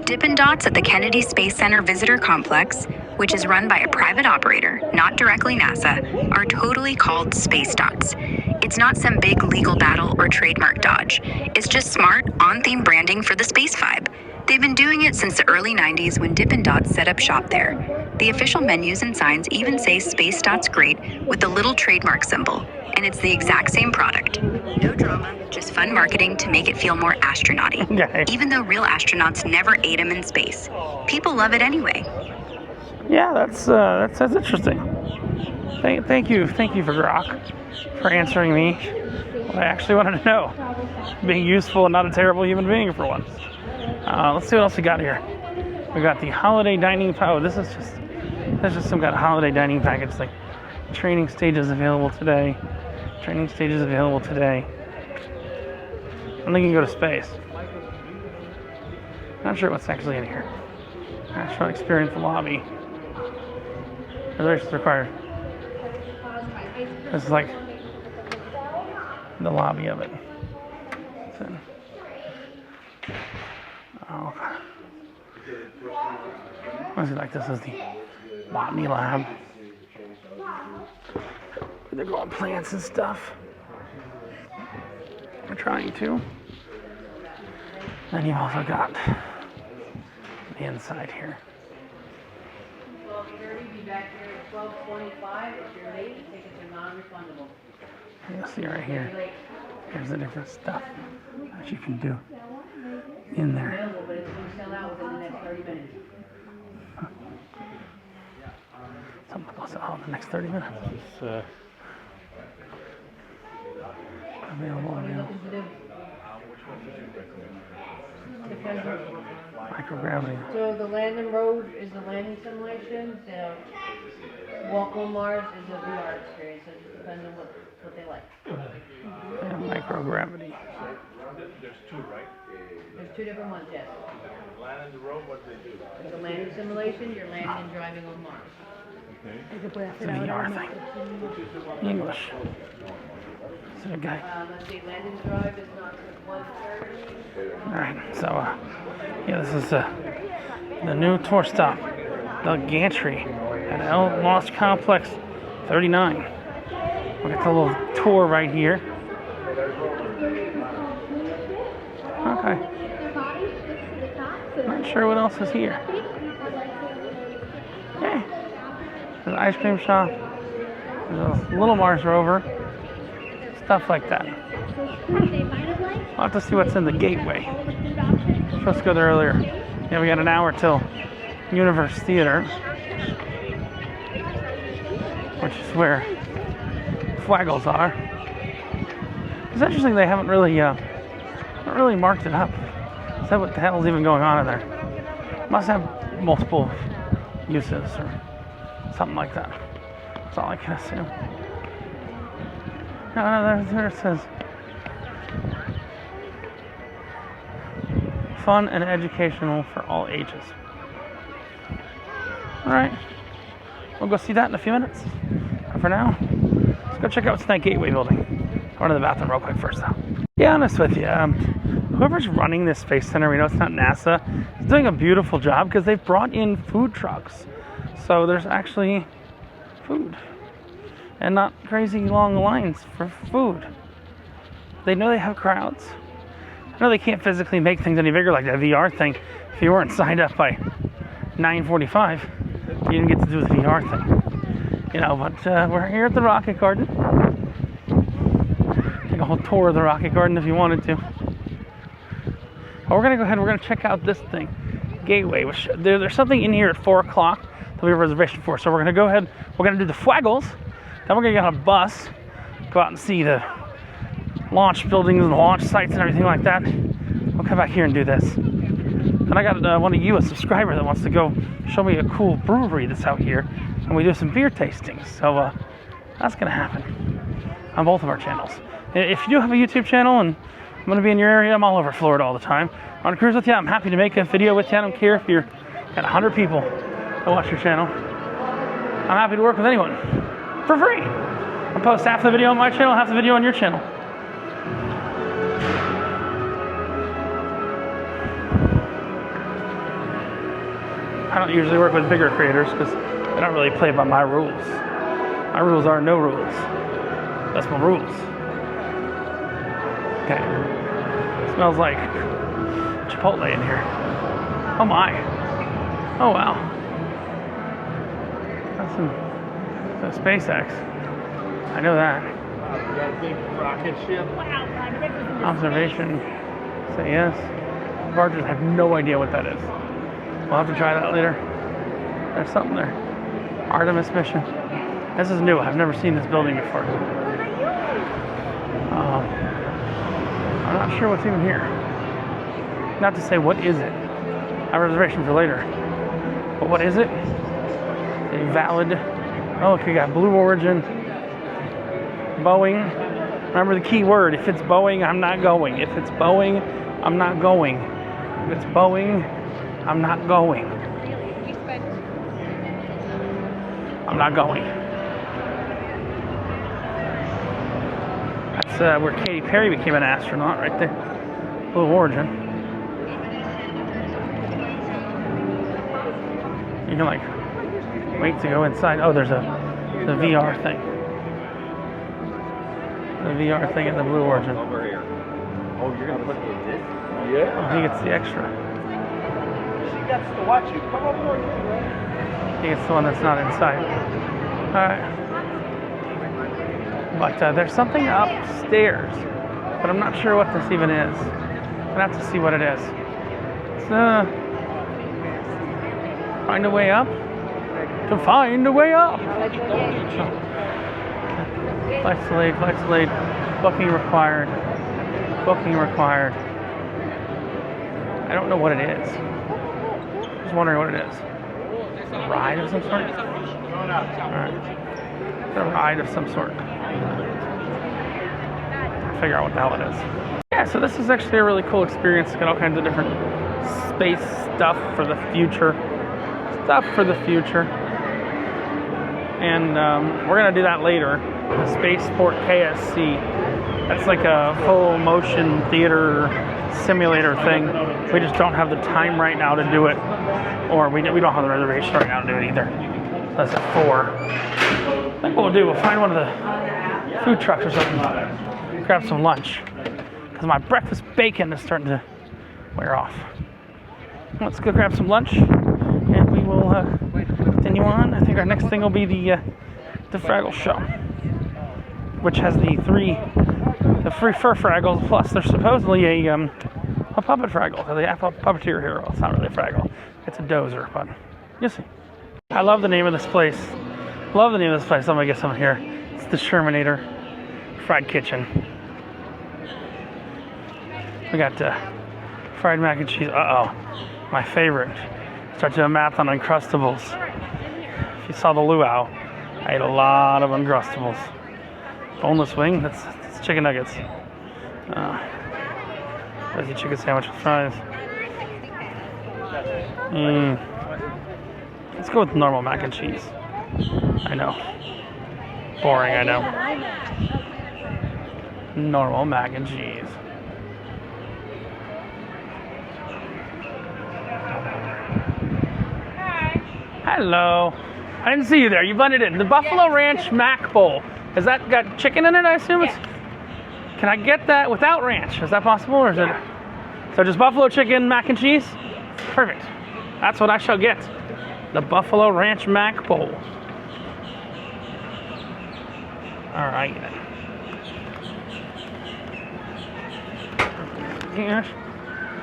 Dippin' Dots at the Kennedy Space Center Visitor Complex, which is run by a private operator, not directly NASA, are totally called space dots. It's not some big legal battle or trademark dodge. It's just smart, on-theme branding for the space vibe. They've been doing it since the early 90s when Dippin' Dots set up shop there. The official menus and signs even say Space Dots Great with the little trademark symbol, and it's the exact same product. No drama, just fun marketing to make it feel more astronaut-y. Okay. Even though real astronauts never ate them in space. People love it anyway. Yeah, that's interesting. Thank you for Grok for answering me what I actually wanted to know. Being useful and not a terrible human being for once. Let's see what else we got here. We got the holiday dining. Oh, this is just some kind of holiday dining package. Like training stages available today. Training stages available today. I don't think you can go to space. Not sure what's actually in here. Astronaut experience lobby. Reservations required. This is like the lobby of it. So, oh, what is it like? This is the botany lab. They're growing plants and stuff. We're trying to. Then you've also got the inside here. 12:30, be back here at 12:25. If you're late, tickets are non-refundable. You'll see right here. Here's the different stuff that you can do in there. Available, but it's going to sell out within the next 30 minutes. Something will sell out in the next 30 minutes. Available. Microgravity. So the landing road is the landing simulation. The walk on Mars is a VR experience. So it just depends on what they like. And microgravity. There's two, right? There's two different ones, yes. Landing the road, what do they do? There's a landing simulation. You're landing and driving on Mars. It's a VR thing. English. So the guy. Let's see, landing drive is not 1:30. Alright, so yeah, this is the new tour stop, the gantry at L Launch Complex 39. We got the little tour right here. Okay. Not sure what else is here. Yeah. There's an ice cream shop. There's a little Mars rover. Stuff like that. I'll have to see what's in the gateway. Supposed to go there earlier. Yeah, we got an hour till Universe Theater, which is where Flaggles are. It's interesting they haven't really marked it up. So what the hell is even going on in there? Must have multiple uses or something like that. That's all I can assume. No, there it says fun and educational for all ages. Alright, we'll go see that in a few minutes. But for now, let's go check out what's in that gateway building. I'll run to the bathroom real quick first though. To be honest with you, whoever's running this space center, we know it's not NASA, is doing a beautiful job because they've brought in food trucks. So there's actually food. And not crazy long lines for food. They know they have crowds. I know they can't physically make things any bigger like that VR thing. If you weren't signed up by 9:45, you didn't get to do the VR thing. You know, but we're here at the Rocket Garden. Take a whole tour of the Rocket Garden if you wanted to. But we're gonna go ahead and we're gonna check out this thing. Gateway. Which there's something in here at 4 o'clock that we have a reservation for. So we're gonna go ahead, we're gonna do the Flaggles. Then we're gonna get on a bus, go out and see the launch buildings and the launch sites and everything like that. We'll come back here and do this. And I got one of you, a subscriber, that wants to go show me a cool brewery that's out here, and we do some beer tastings. So that's gonna happen on both of our channels. If you do have a YouTube channel and I'm gonna be in your area, I'm all over Florida all the time. On a cruise with you, I'm happy to make a video with you. I don't care if you're got 100 people that watch your channel. I'm happy to work with anyone. For free. I'll post half the video on my channel, half the video on your channel. I don't usually work with bigger creators because they don't really play by my rules. My rules are no rules. That's my rules. Okay. Smells like Chipotle in here. Oh my. Oh wow. That's SpaceX. I know that. That big rocket ship. Observation. Say yes. Barges, I have no idea what that is. We'll have to try that later. There's something there. Artemis mission. This is new. I've never seen this building before. I'm not sure what's even here. Not to say what is it. I have a reservation for later. But what is it? A valid. Oh, look, we got Blue Origin. Boeing. Remember the key word. If it's Boeing, I'm not going. If it's Boeing, I'm not going. If it's Boeing, I'm not going. I'm not going. That's where Katy Perry became an astronaut, right there. Blue Origin. You can like wait to go inside. Oh, there's the VR thing. The VR thing at the Blue Origin. Over here. Oh, you're gonna put this? Yeah. Oh, he gets the extra. She gets to watch you. Come over here. He gets the one that's not inside. Alright. But there's something upstairs. But I'm not sure what this even is. I'm gonna have to see what it is. Find a way up? To find a way up! Flights delayed. Booking required. Booking required. I don't know what it is. Just wondering what it is. A ride of some sort? Alright. It's a ride of some sort. Figure out what the hell it is. Yeah, so this is actually a really cool experience. Got all kinds of different space stuff for the future. And we're going to do that later. The Spaceport KSC. That's like a full motion theater simulator thing. We just don't have the time right now to do it. Or we don't have the reservation right now to do it either. That's at 4. I think what we'll do, we'll find one of the food trucks or something. Grab some lunch. Because my breakfast bacon is starting to wear off. Let's go grab some lunch. And we will continue on. I think our next thing will be the Fraggle Show. Which has the free fur Fraggles, plus there's supposedly a puppet Fraggle, the puppeteer hero. It's not really a Fraggle, it's a dozer, but you'll see. I love the name of this place. I'm gonna get some here. It's the Shermanator Fried Kitchen. We got fried mac and cheese. My favorite. Start doing math on Uncrustables. If you saw the luau, I ate a lot of Uncrustables. Boneless wing, that's chicken nuggets. There's a chicken sandwich with fries. Let's go with normal mac and cheese. I know. Boring, I know. Normal mac and cheese. Hello. I didn't see you there. You blended in. The Buffalo Ranch Mac Bowl. Has that got chicken in it, I assume? Yeah. Can I get that without ranch? Is that possible, or is it? So just buffalo chicken, mac and cheese? Perfect. That's what I shall get. The Buffalo Ranch Mac Bowl. All right. Yes.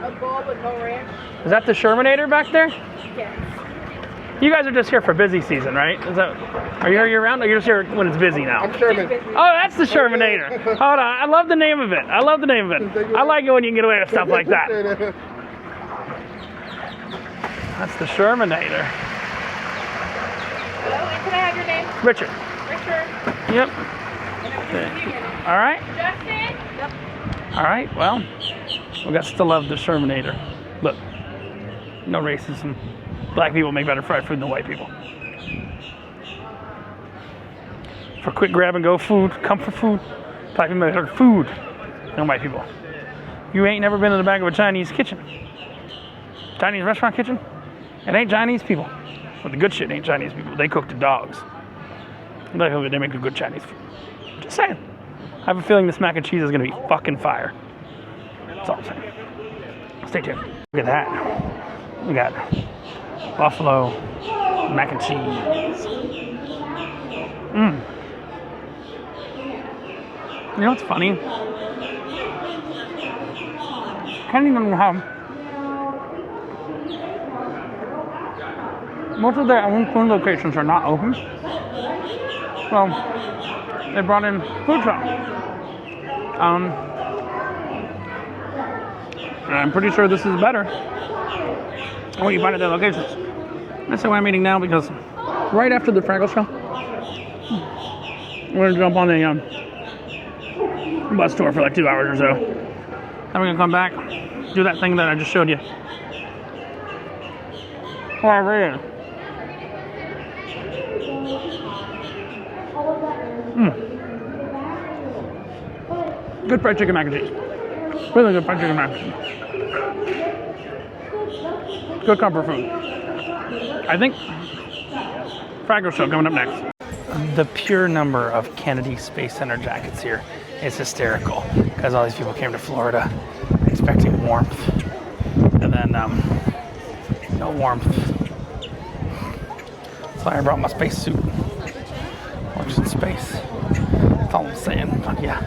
A bowl with no ranch. Is that the Shermanator back there? Yes. You guys are just here for busy season, right? Are you here year-round, or you're just here when it's busy now? I'm Sherman. Oh, that's the Shermanator. Hold on, I love the name of it. I like it when you can get away with stuff like that. That's the Shermanator. Hello, and can I have your name? Richard. Richard. Yep. Okay. All right. Justin? Yep. All right, well, we got to love the Shermanator. Look, no racism. Black people make better fried food than white people. For quick grab and go food, comfort food, black people make better food than white people. You ain't never been in the back of a Chinese kitchen. Chinese restaurant kitchen? It ain't Chinese people. But the good shit ain't Chinese people. They cook the dogs. They make the good Chinese food. Just saying. I have a feeling this mac and cheese is going to be fucking fire. That's all I'm saying. Stay tuned. Look at that. We got buffalo mac and cheese. You know what's funny? Can't even have most of their own food locations are not open. Well, they brought in food trucks. And I'm pretty sure this is better than what you find at their locations. That's why I'm eating now, because right after the Fraggle Show, we're gonna jump on a bus tour for like 2 hours or so. Then we're gonna come back, do that thing that I just showed you. Good fried chicken mac and cheese. Really good fried chicken mac and cheese. Good comfort food. I think Fraggle Show coming up next. The pure number of Kennedy Space Center jackets here is hysterical, because all these people came to Florida expecting warmth, and then no warmth. So I brought my space suit. Works in space. That's all I'm saying. But yeah,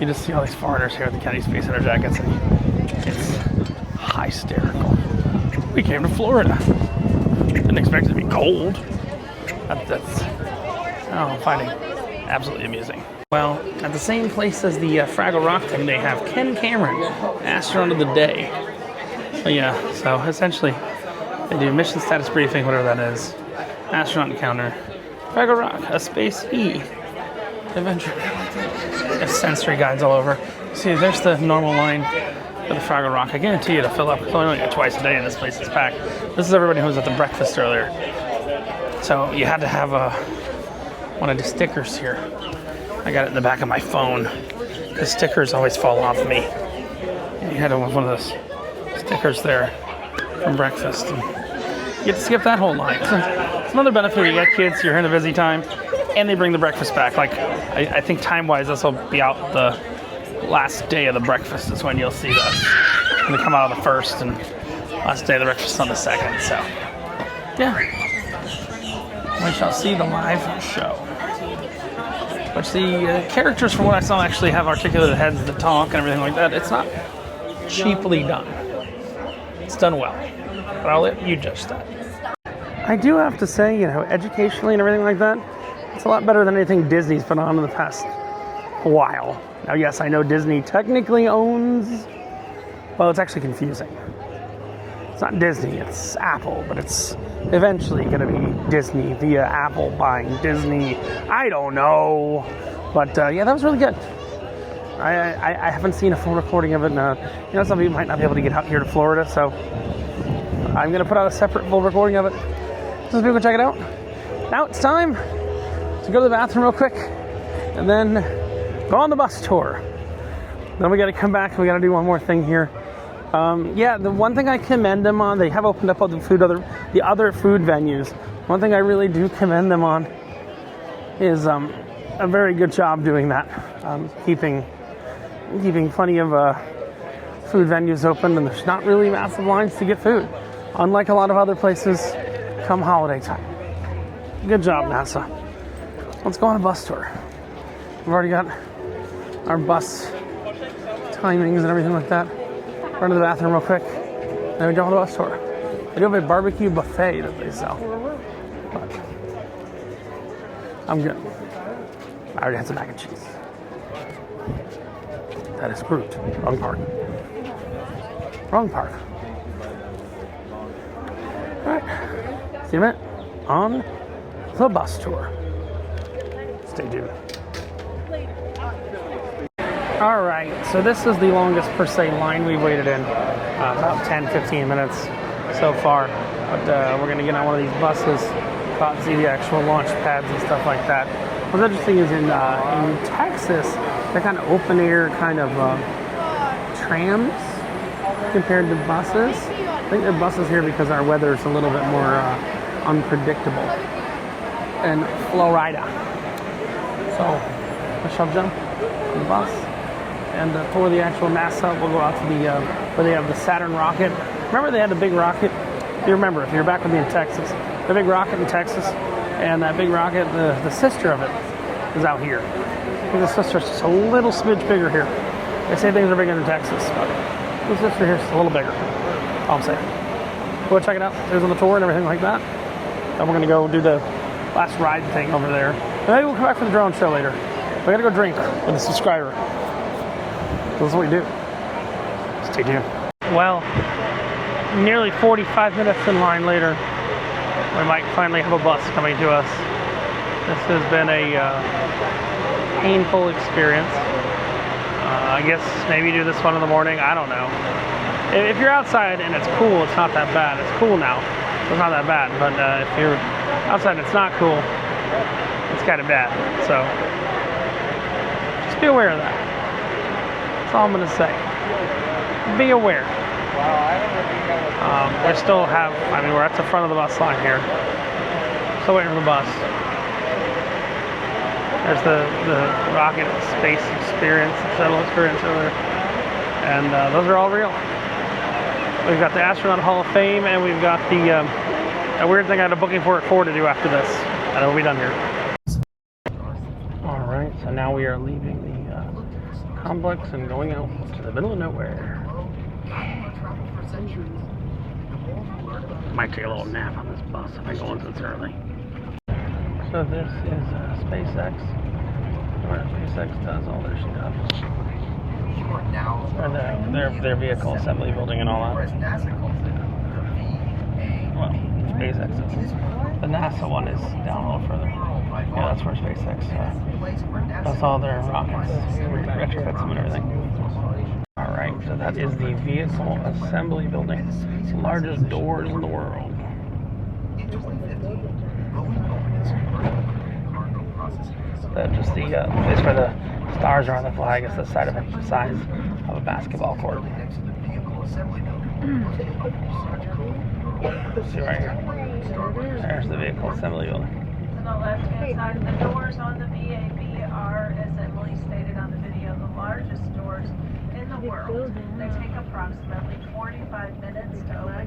you just see all these foreigners here with the Kennedy Space Center jackets, and it's hysterical. We came to Florida. Didn't expect it to be cold. That's I'm finding absolutely amusing. Well, at the same place as the Fraggle Rock thing, they have Ken Cameron, Astronaut of the Day. So yeah, so essentially they do mission status briefing, whatever that is, astronaut encounter, Fraggle Rock, a Space E adventure. They have sensory guides all over. See, there's the normal line for the Fraggle Rock. I guarantee you it'll fill up. It's only like twice a day, and this place is packed. This is everybody who was at the breakfast earlier. So you had to have one of the stickers here. I got it in the back of my phone. The stickers always fall off me. And you had to have one of those stickers there from breakfast. And you get to skip that whole line. It's another benefit. You got kids, you're here in a busy time, and they bring the breakfast back. Like, I think time-wise, this will be out the last day of the breakfast is when you'll see this. And they come out on the first, and last day of the breakfast on the second. So, yeah. We shall see the live show. Which the characters, from what I saw, actually have articulated heads that talk and everything like that. It's not cheaply done. It's done well. But I'll let you judge that. I do have to say, you know, educationally and everything like that, it's a lot better than anything Disney's put on in the past while. Now, yes, I know Disney technically owns... Well, it's actually confusing. It's not Disney, it's Apple, but it's eventually going to be Disney via Apple buying Disney. I don't know. But yeah, that was really good. I haven't seen a full recording of it. You know, some of you might not be able to get out here to Florida, so I'm going to put out a separate full recording of it. So people can check it out. Now it's time to go to the bathroom real quick and then go on the bus tour. Then we got to come back and we got to do one more thing here. Yeah, the one thing I commend them on, they have opened up the other food venues. One thing I really do commend them on is a very good job doing that. Keeping plenty of food venues open, and there's not really massive lines to get food, unlike a lot of other places come holiday time. Good job, NASA. Let's go on a bus tour. We've already got our bus timings and everything like that. Run to the bathroom real quick, then we go on the bus tour. They do have a barbecue buffet that they sell, but I'm good. I already had some mac and cheese. That is Groot. Wrong park. Wrong park. Alright, see you in a minute on the bus tour. Stay tuned. All right, so this is the longest per se line we've waited in, about 10-15 minutes so far. But we're gonna get on one of these buses, about to see the actual launch pads and stuff like that. What's interesting is in Texas, they're kind of open air kind of trams compared to buses. I think they're buses here because our weather is a little bit more unpredictable in Florida. So I shall jump on the bus. And for the actual NASA, we'll go out to the where they have the Saturn rocket. Remember they had the big rocket you remember, if you're back with me in Texas, the big rocket in Texas, and that big rocket, the sister of it, is out here. I think the sister's just a little smidge bigger here. They say things are bigger in Texas, but the sister here's a little bigger. All I'm saying. Go check it out. There's on the tour and everything like that. Then we're gonna go do the last ride thing over there. And maybe we'll come back for the drone show later. We gotta go drink with a subscriber. This is what we do. Stay tuned. Well, nearly 45 minutes in line later, we might finally have a bus coming to us. This has been a painful experience. I guess maybe do this one in the morning. I don't know. If you're outside and it's cool, it's not that bad. It's cool now. It's not that bad. But if you're outside and it's not cool, it's kind of bad. So just be aware of that. That's all I'm going to say. Be aware. We still have, we're at the front of the bus line here. Still waiting for the bus. There's the rocket space experience, the shuttle experience over there. And those are all real. We've got the Astronaut Hall of Fame, and we've got the a weird thing I had a booking for at 4 to do after this. And it'll be done here. Alright, so now we are leaving the complex and going out to the middle of nowhere. Might take a little nap on this bus if I go in this early. So this is SpaceX, where SpaceX does all their stuff. Or their vehicle assembly building and all that. Well, SpaceX is. The NASA one is down a little further. Yeah, that's where SpaceX does all their rockets, retrofits them and everything. Alright, so that is the vehicle assembly building. It's the largest doors in the world. Just the place where the stars are on the flag is the size of a basketball court. See right here. There's the vehicle assembly building. On the left-hand side, the doors on the VAB are, as Emily stated on the video, the largest doors in the world. They take approximately 45 minutes to open.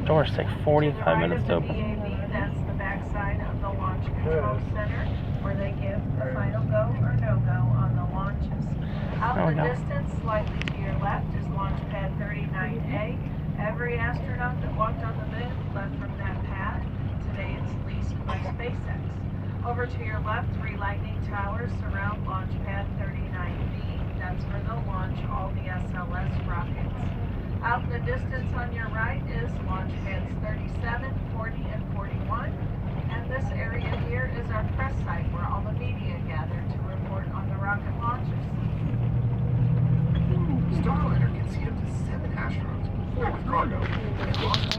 Doors take 45 minutes to open. VAB, that's the backside of the Launch Control Center, where they give the final go or no-go on the launches. Out in the distance, slightly to your left, is Launch Pad 39A. Every astronaut that walked on the moon left from that pad. Today it's leased by SpaceX. Over to your left, 3 lightning towers surround Launch Pad 39B. That's where they'll launch all the SLS rockets. Out in the distance on your right is Launch Pads 37, 40, and 41. And this area here is our press site where all the media gathered to report on the rocket launches. Starliner can seat up to 7 astronauts full with cargo and launch the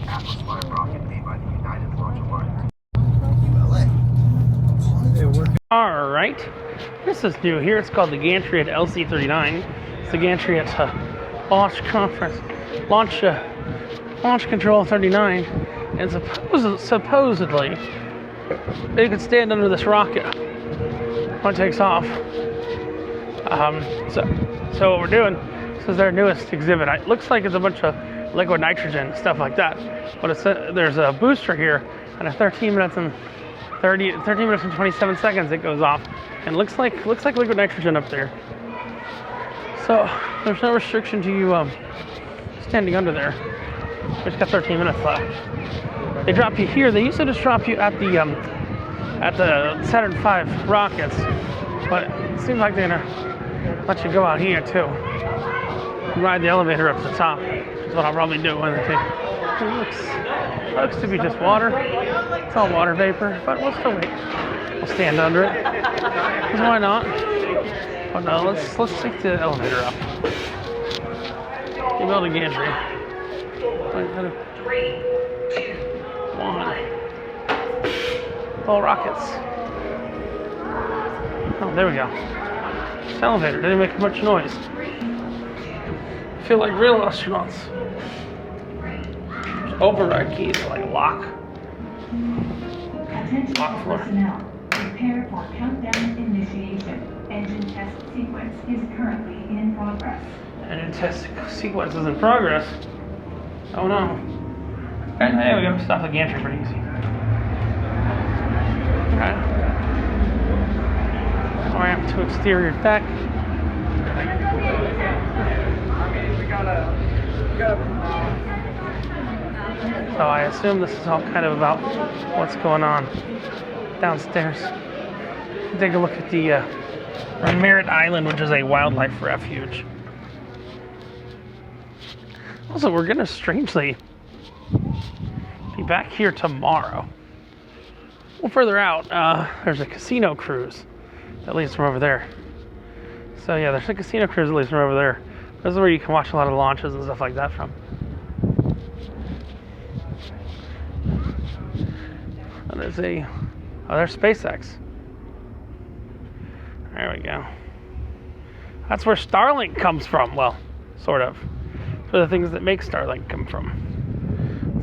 top Atlas V rocket made by the United Launch Alliance. Alright, this is new here. It's called the Gantry at LC39. It's the Gantry at Launch Control 39. And supposedly, they could stand under this rocket when it takes off. So what we're doing, this is their newest exhibit. It looks like it's a bunch of liquid nitrogen, stuff like that. But there's a booster here, and at 13 minutes and 27 seconds it goes off. And it looks like liquid nitrogen up there. So there's no restriction to you standing under there. We just got 13 minutes left. They drop you here. They used to just drop you at the Saturn V rockets, but it seems like they're gonna let you go out here too. Ride the elevator up to the top. That's what I'll probably do when they take. It looks to be just water. It's all water vapor, but we'll still wait. We'll stand under it. Because why not? Oh no, let's take the elevator up. You build a gantry. 3, 2, 1. All rockets. Oh, there we go. This elevator didn't make much noise. I feel like real astronauts. Override keys like lock. Lock floor. Prepare for countdown initiation. Engine test sequence is currently in progress. Engine test sequence is in progress. Oh no. Okay, there we go. Stop the gantry pretty easy. Okay. Ramp to exterior deck. So I assume this is all kind of about what's going on downstairs. Take a look at the Merritt Island, which is a wildlife refuge. Also, we're gonna strangely be back here tomorrow. Well, further out, there's a casino cruise that leads from over there. So yeah, there's a casino cruise that leads from over there. This is where you can watch a lot of launches and stuff like that from. And there's there's SpaceX. There we go. That's where Starlink comes from. Well, sort of. It's where the things that make Starlink come from.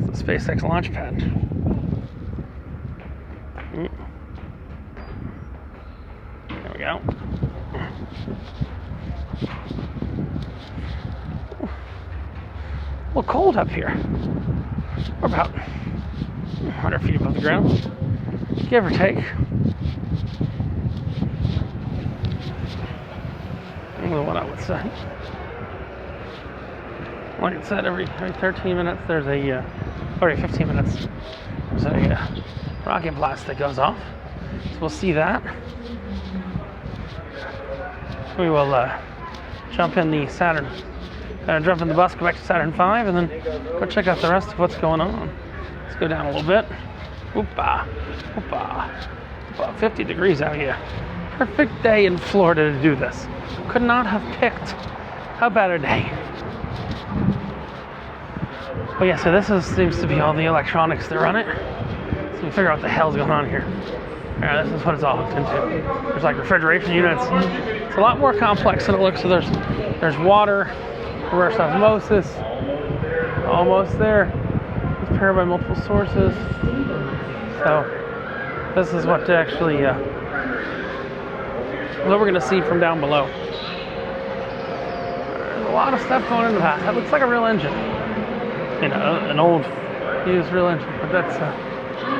It's the SpaceX launch pad. There we go. A little cold up here. We're about 100 feet above the ground, give or take. What I would say. Like I said, every 13 minutes there's a, every 15 minutes there's a rocket blast that goes off. So we'll see that. We will jump in the Saturn, jump in the bus, go back to Saturn V, and then go check out the rest of what's going on. Let's go down a little bit. Oopah, oopah. About 50 degrees out here. Perfect day in Florida to do this. Could not have picked a better day. But yeah, so seems to be all the electronics that run it. So we figure out what the hell's going on here. Alright, this is what it's all hooked into. There's like refrigeration units. It's a lot more complex than it looks. So there's water, reverse osmosis, almost there. It's powered by multiple sources. So this is what actually what we're gonna see from down below. There's a lot of stuff going into that. That looks like a real engine. You know, an old used real engine, but that's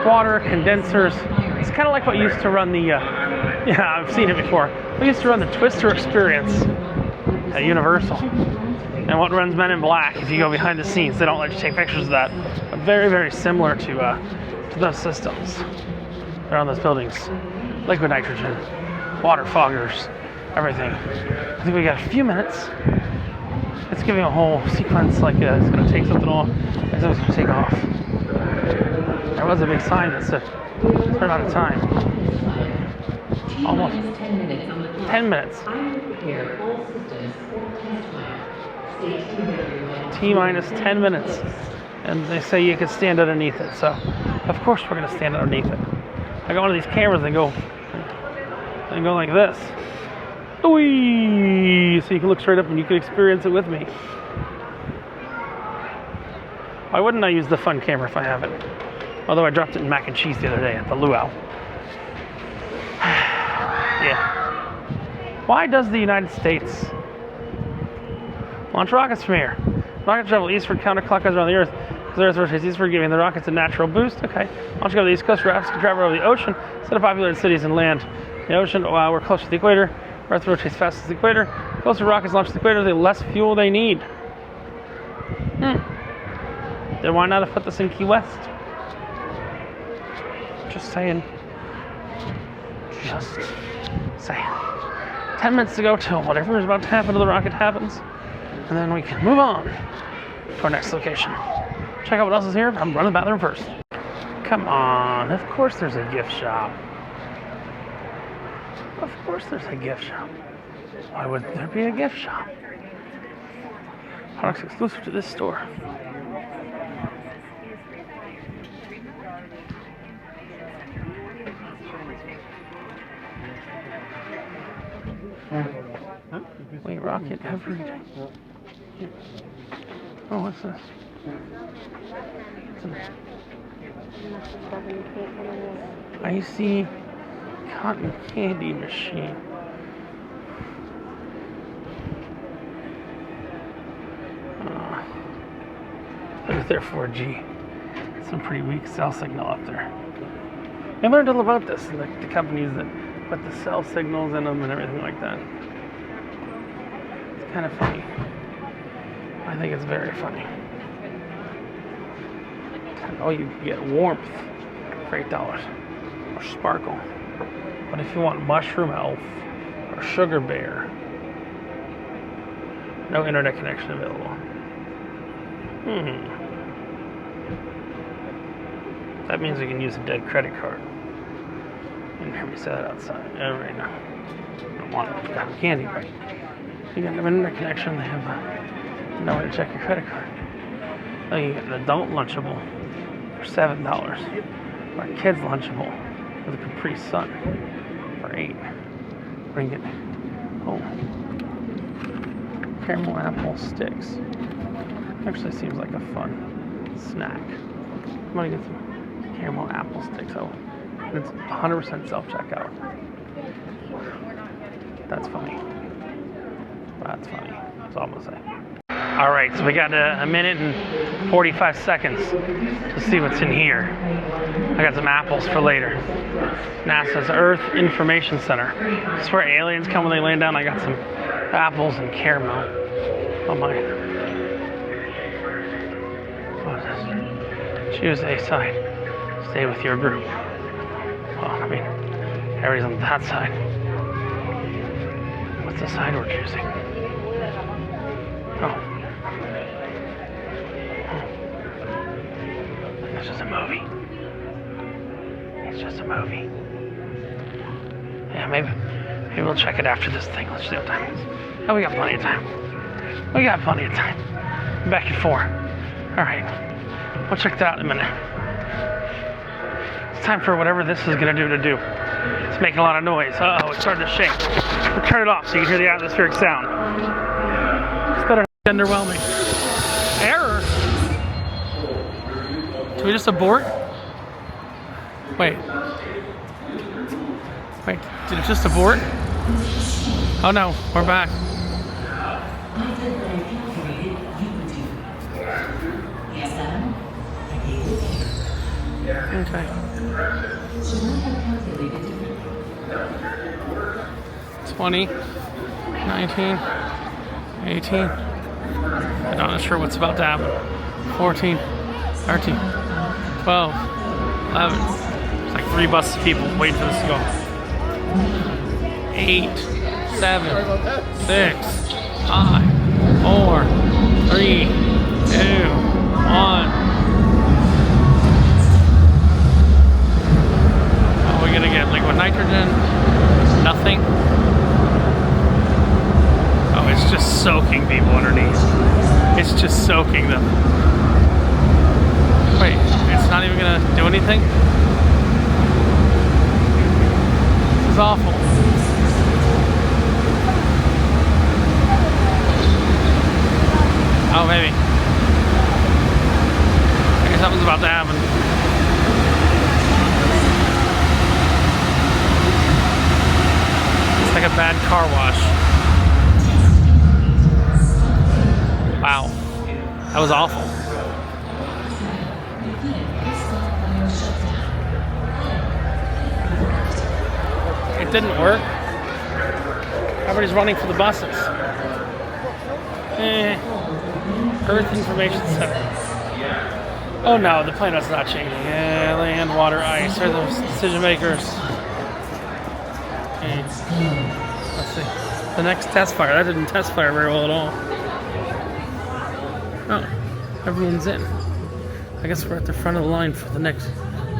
water, condensers. It's kind of like what used to run the, yeah, I've seen it before. We used to run the Twister experience at Universal. And what runs Men in Black, if you go behind the scenes, they don't let you take pictures of that. But very, very similar to those systems that are on those buildings. Liquid nitrogen, water foggers, everything. I think we got a few minutes. It's giving a whole sequence like it's going to take something off, as it's going to take off. There was a big sign that said, turn out of time. Almost 10 minutes. T-minus 10 minutes. And they say you can stand underneath it, so of course we're going to stand underneath it. I got one of these cameras and go like this. Whee! So you can look straight up and you can experience it with me. Why wouldn't I use the fun camera if I have it? Although I dropped it in mac and cheese the other day at the luau. Yeah. Why does the United States launch rockets from here? Rockets travel eastward counterclockwise around the Earth. As the Earth rotates eastward, giving the rockets a natural boost. Okay. Launch go to the East Coast. Rockets can travel over the ocean instead of populated cities and land. The ocean, while we're close to the equator, Earth rotates fast as the equator. Closer rockets launch to the equator, the less fuel they need. Then why not have put this in Key West? Just saying. Just saying. 10 minutes to go till whatever is about to happen to the rocket happens. And then we can move on to our next location. Check out what else is here. I'm running the bathroom first. Come on. Of course there's a gift shop. Of course there's a gift shop. Why wouldn't there be a gift shop? Products exclusive to this store. We rock it every day. Oh, what's this? Icy cotton candy machine. Look at their 4G. Some pretty weak cell signal up there. I learned all about this, like the companies that put the cell signals in them and everything like that. It's kind of funny. I think it's very funny. Oh, you can get warmth for $8 or sparkle. But if you want mushroom elf or sugar bear, no internet connection available. That means we can use a dead credit card. You can hear me say that outside. Right now. I don't want to have candy, but you got an internet connection, they have no way to check your credit card. Oh, you get an adult Lunchable for $7. Or a kid's Lunchable with a Capri Sun for $8. Or you can get caramel apple sticks. Actually seems like a fun snack. I'm gonna get some caramel apple sticks. Oh, it's 100% self-checkout. That's funny. That's funny. That's all I'm gonna say. All right, so we got a minute and 45 seconds to see what's in here. I got some apples for later. NASA's Earth Information Center. This is where aliens come when they land down. I got some apples and caramel. Oh my. What is this? Choose a side. Stay with your group. Well, I mean, everybody's on that side. What's the side we're choosing? Oh. It's just a movie. It's just a movie. Yeah, maybe we'll check it after this thing. Let's see what time it is. Oh, we got plenty of time. We got plenty of time. Back at 4. All right. We'll check that out in a minute. It's time for whatever this is going to do. It's making a lot of noise. Uh-oh, it's starting to shake. We'll turn it off so you can hear the atmospheric sound. It's better than underwhelming. Error? Did we just abort? Wait, did it just abort? Oh no, we're back. Okay. 20, 19, 18. I'm not sure what's about to happen. 14, 13, 12, 11. It's like 3 buses of people waiting for this to go. 8, 7, 6, 5, 4, 3, 2, 1. What are we gonna get? Liquid nitrogen? Nothing? Oh, it's just soaking people underneath. It's just soaking them. Wait, it's not even gonna do anything? This is awful. Oh, maybe. Maybe something's about to happen. It's like a bad car wash. Wow. That was awful. It didn't work. Everybody's running for the buses. Earth Information Center. Oh no, the planet's not changing. Land, water, ice are the decision makers. Let's see. The next test fire. That didn't test fire very well at all. Oh, everyone's in. I guess we're at the front of the line for the next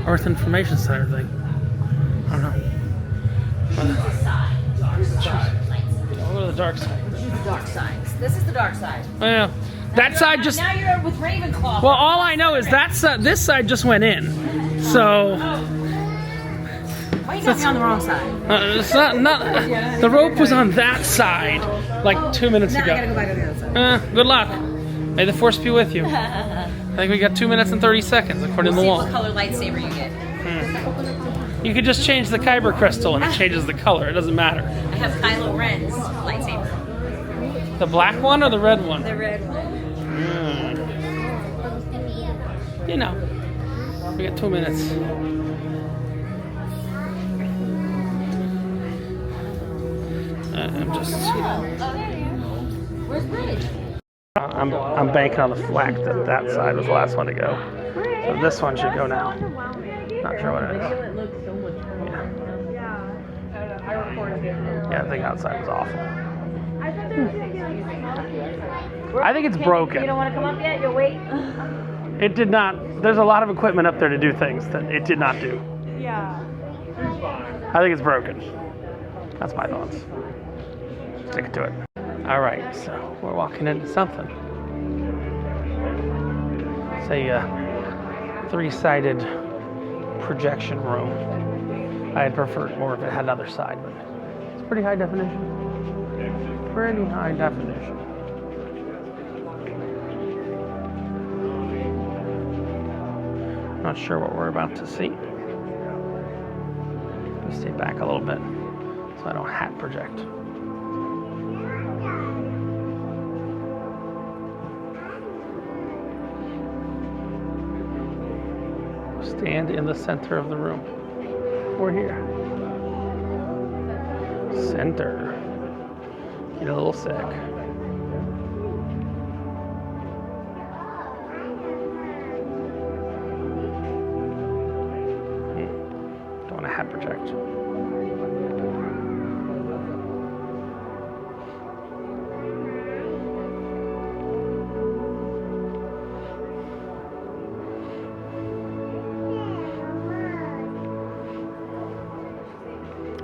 Earth Information Center thing. I don't know. I'll go to the dark side. This is the dark side. This is the dark side. Yeah. That side just. Now you're with Ravenclaw. Well, all I know is that this side just went in. So. Why are you got me on the wrong side? It's not. The rope was on that side like 2 minutes ago. Now I gotta go back to the other side. Good luck. May the force be with you. I think we got 2 minutes and 30 seconds according to the wall. What color lightsaber you get? You could just change the kyber crystal and it changes the color. It doesn't matter. I have Kylo Ren's lightsaber. The black one or the red one? The red one. You know. We got 2 minutes. I'm just. Where's Bridge? I'm banking on the fact that that side was the last one to go. So this one should go now. Not sure what it is. Yeah, I think outside was awful. I think it's broken. You don't want to come up yet? You'll wait? It did not. There's a lot of equipment up there to do things that it did not do. Yeah. I think it's broken. That's my thoughts. Stick to it. All right, so we're walking into something. It's a 3-sided projection room. I had preferred more if it had another side, but it's pretty high definition. Pretty high definition. Not sure what we're about to see. Let me stay back a little bit so I don't hat project. Stand in the center of the room. We're here. Center. Get a little sick. Don't want to hat project.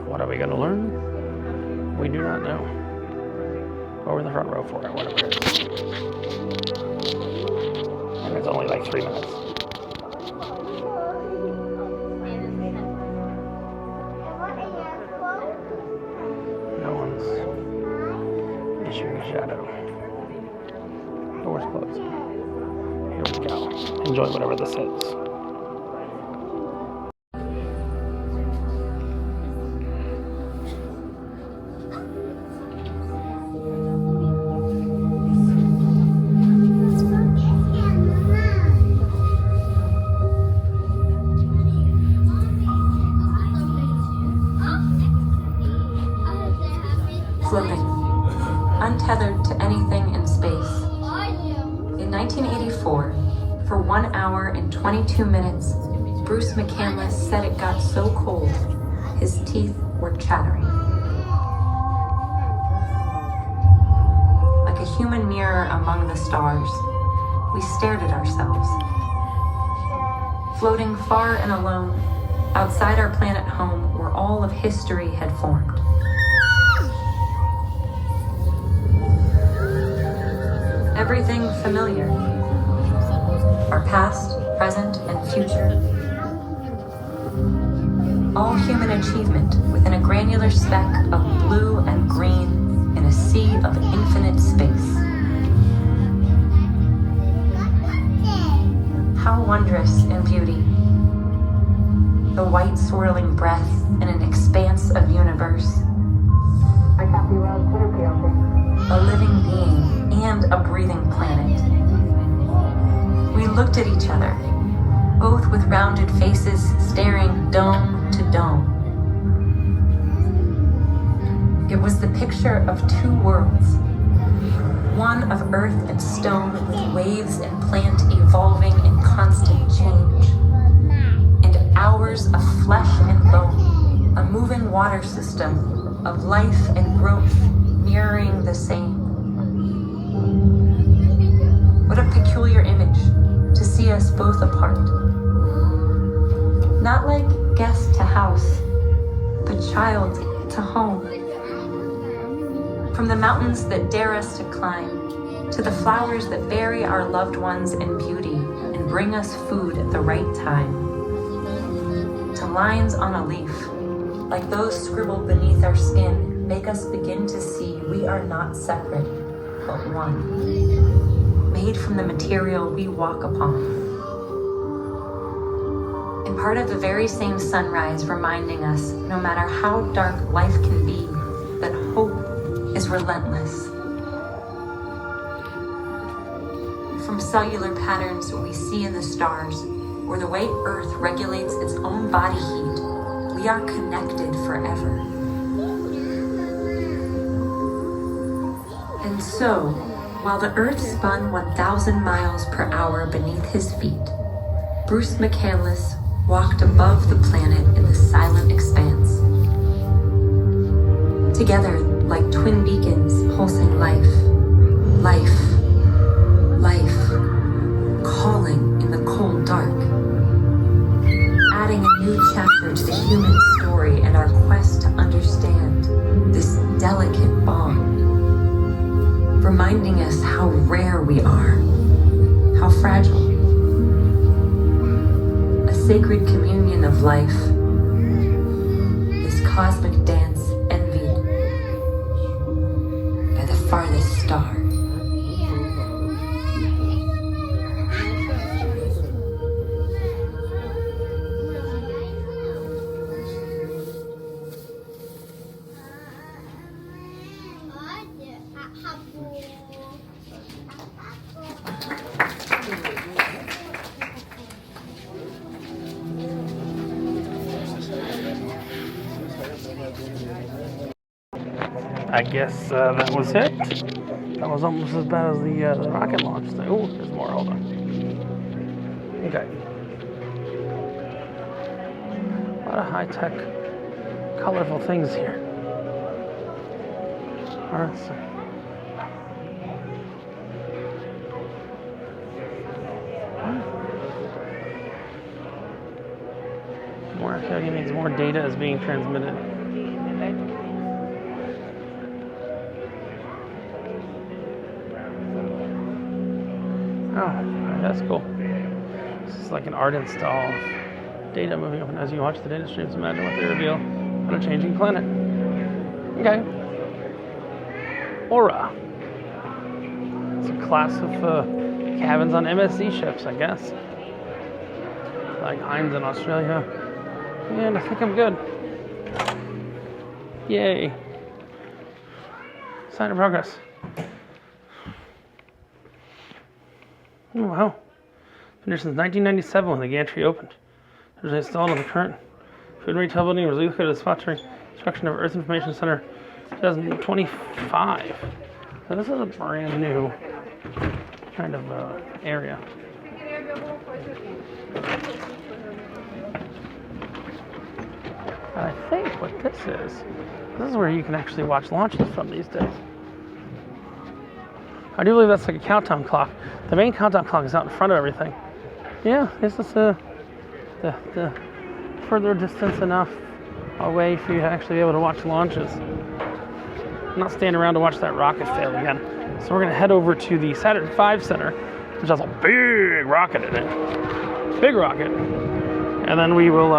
What are we going to learn? We do not know. But we're in the front row for it, whatever it is. And it's only like 3 minutes. No one's issuing a shadow. Doors closed. Here we go. Enjoy whatever this is. Floating, untethered to anything in space. In 1984, for 1 hour and 22 minutes, Bruce McCandless said it got so cold, his teeth were chattering. Like a human mirror among the stars, we stared at ourselves. Floating far and alone, outside our planet home where all of history had formed. Everything familiar. Our past, present, and future. All human achievement within a granular speck of blue and green in a sea of infinite space. How wondrous in beauty. The white swirling breath in an expanse of universe. A living being and a breathing planet. We looked at each other, both with rounded faces staring dome to dome. It was the picture of 2 worlds. One of earth and stone with waves and plant evolving in constant change. And ours of flesh and bone, a moving water system of life and growth mirroring the same. What a peculiar image to see us both apart. Not like guest to house, but child to home. From the mountains that dare us to climb, to the flowers that bury our loved ones in beauty and bring us food at the right time. To lines on a leaf, like those scribbled beneath our skin, make us begin to see we are not separate, but one. Made from the material we walk upon. And part of the very same sunrise reminding us, no matter how dark life can be, that hope is relentless. From cellular patterns we see in the stars, or the way Earth regulates its own body heat, we are connected forever. And so, while the Earth spun 1,000 miles per hour beneath his feet, Bruce McCandless walked above the planet in the silent expanse. Together, like twin beacons pulsing life, life, life, calling in the cold dark, adding a new chapter to the human story and our quest to understand this delicate bond, reminding us how rare we are, how fragile. A sacred communion of life, this cosmic dance envied by the farthest star. I guess that was it. That was almost as bad as the rocket launch thing. Oh, there's more. Hold on. Okay. A lot of high-tech, colorful things here. All right. So. More. I feel like it means more data is being transmitted. Oh, that's cool. This is like an art install of data moving up, and as you watch the data streams, imagine what they reveal on a changing planet. Okay. Aura. It's a class of cabins on MSC ships, I guess. Like Heinz in Australia. And I think I'm good. Yay. Sign of progress. Oh, wow. Been here since 1997 when the gantry opened. It was installed on the current food retail building was relocated to the spot during construction of Earth Information Center 2025. So this is a brand new kind of area. And I think what this is where you can actually watch launches from these days. I do believe that's like a countdown clock. The main countdown clock is out in front of everything. Yeah, this is the further distance enough away for you to actually be able to watch launches. I'm not standing around to watch that rocket fail again. So we're going to head over to the Saturn V Center, which has a big rocket in it. Big rocket. And then we will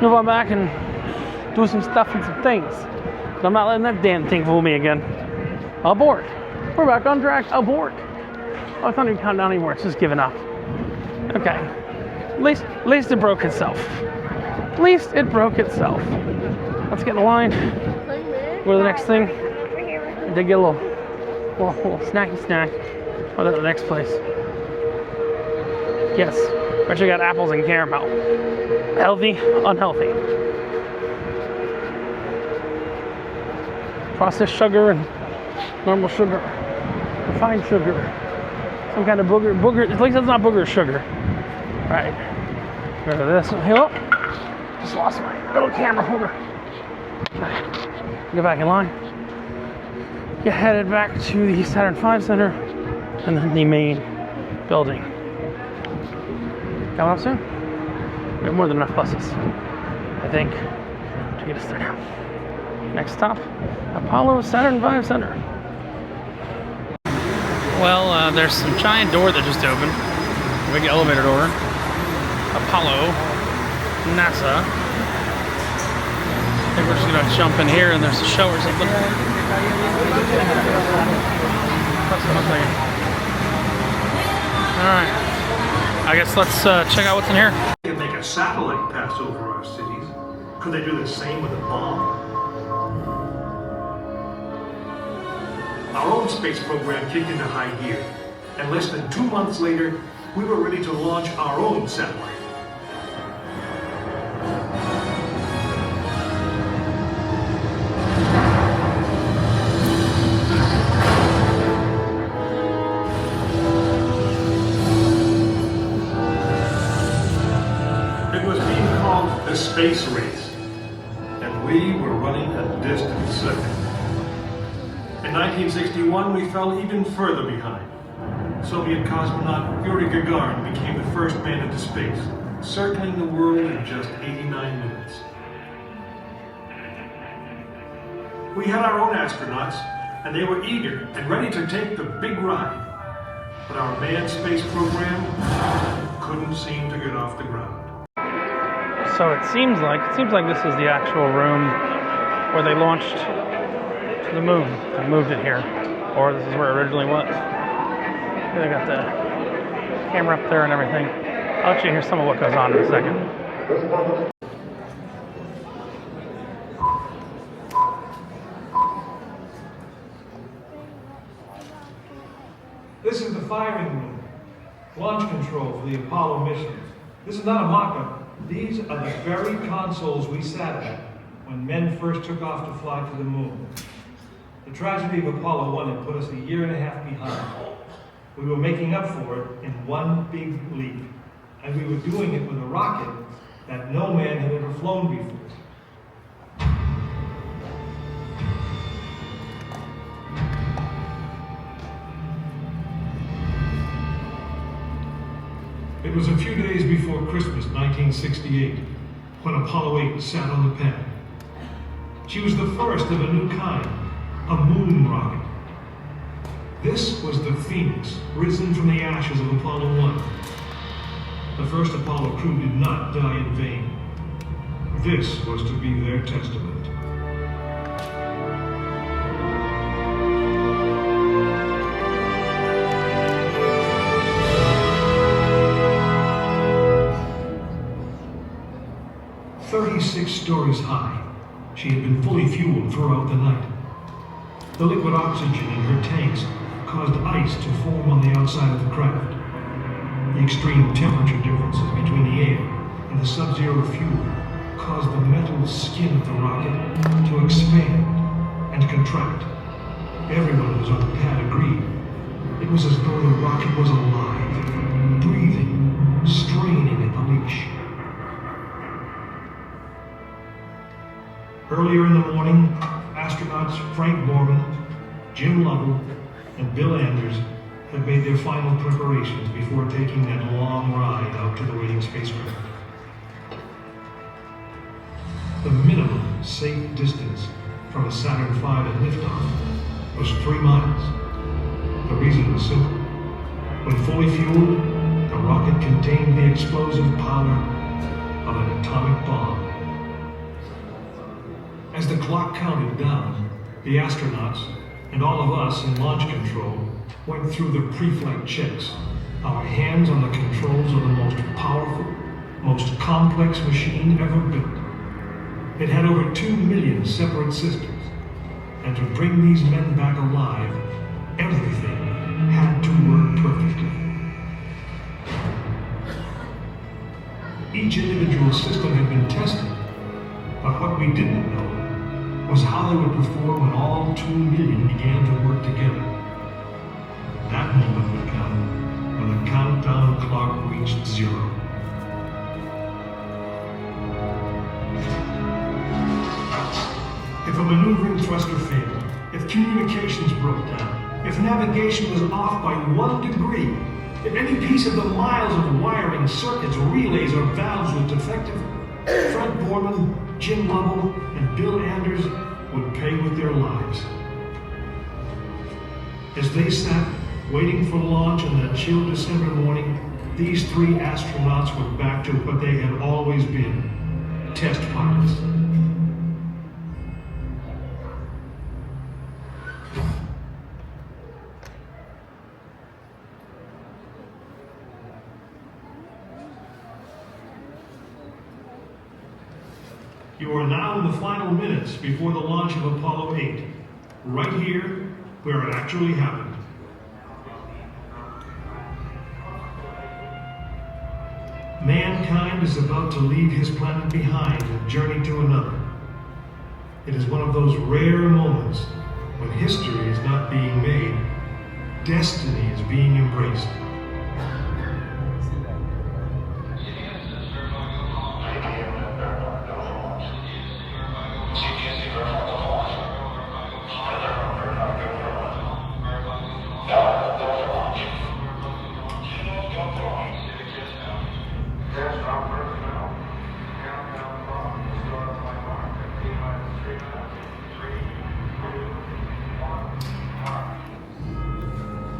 move on back and do some stuff and some things. But I'm not letting that damn thing fool me again. Abort. We're back on track. Abort. Oh, it's not even counting down anymore. It's just giving up. Okay. At least it broke itself. At least it broke itself. Let's get in line. Go to the next thing. I did get a little snacky snack. Oh, that's the next place. Yes. Bet you got apples and caramel. Healthy, unhealthy. Processed sugar and normal sugar. Refined sugar. Some kind of booger. At least it's not booger sugar. Right. Rid of this. Oh, just lost my little camera holder. Right. Get back in line. Get headed back to the Saturn V Center and then the main building. Coming up soon? We have more than enough buses, I think, to get us there now. Next stop, Apollo Saturn V Center. Well, there's some giant door that just opened. A big elevator door. Apollo, NASA. I think we're just gonna jump in here and there's a show or something. Alright. I guess let's check out what's in here. They can make a satellite pass over our cities. Could they do the same with a bomb? Our own space program kicked into high gear, and less than 2 months later, we were ready to launch our own satellite. It was being called the space race, and we were running a distant second. In 1961, we fell even further behind. Soviet cosmonaut Yuri Gagarin became the first man into space, circling the world in just 89 minutes. We had our own astronauts, and they were eager and ready to take the big ride. But our manned space program couldn't seem to get off the ground. So it seems like this is the actual room where they launched to the moon. They moved it here, or this is where it originally was. They got the camera up there and everything. I'll let you hear some of what goes on in a second. This is the firing room, launch control for the Apollo missions. This is not a mock-up. These are the very consoles we sat at when men first took off to fly to the moon. The tragedy of Apollo 1 had put us a year and a half behind. We were making up for it in one big leap, and we were doing it with a rocket that no man had ever flown before. It was a few days before Christmas, 1968, when Apollo 8 sat on the pad. She was the first of a new kind, a moon rocket. This was the Phoenix, risen from the ashes of Apollo 1. The first Apollo crew did not die in vain. This was to be their testament. "36 stories high, she had been fully fueled throughout the night. The liquid oxygen in her tanks caused ice to form on the outside of the craft. The extreme temperature differences between the air and the sub-zero fuel caused the metal skin of the rocket to expand and contract. Everyone who was on the pad agreed. It was as though the rocket was alive, breathing, straining at the leash. Earlier in the morning, astronauts Frank Borman, Jim Lovell, and Bill Anders had made their final preparations before taking that long ride out to the waiting spacecraft. The minimum safe distance from a Saturn V at liftoff was 3 miles. The reason was simple. When fully fueled, the rocket contained the explosive power of an atomic bomb. As the clock counted down, the astronauts and all of us in launch control went through the pre-flight checks. Our hands on the controls of the most powerful, most complex machine ever built. It had over 2 million separate systems, and to bring these men back alive, everything had to work perfectly. Each individual system had been tested, but what we didn't know was how they would perform when all 2 million began to work together. That moment would come when the countdown clock reached 0. If a maneuvering thruster failed, if communications broke down, if navigation was off by 1 degree, if any piece of the miles of wiring, circuits, relays, or valves was defective, Fred Borman, Jim Lovell, and Bill Anders would pay with their lives. As they sat, waiting for launch on that chill December morning, these 3 astronauts were back to what they had always been, test pilots. You are now in the final minutes before the launch of Apollo 8, right here where it actually happened. mankind is about to leave his planet behind and journey to another. It is one of those rare moments when history is not being made, destiny is being embraced.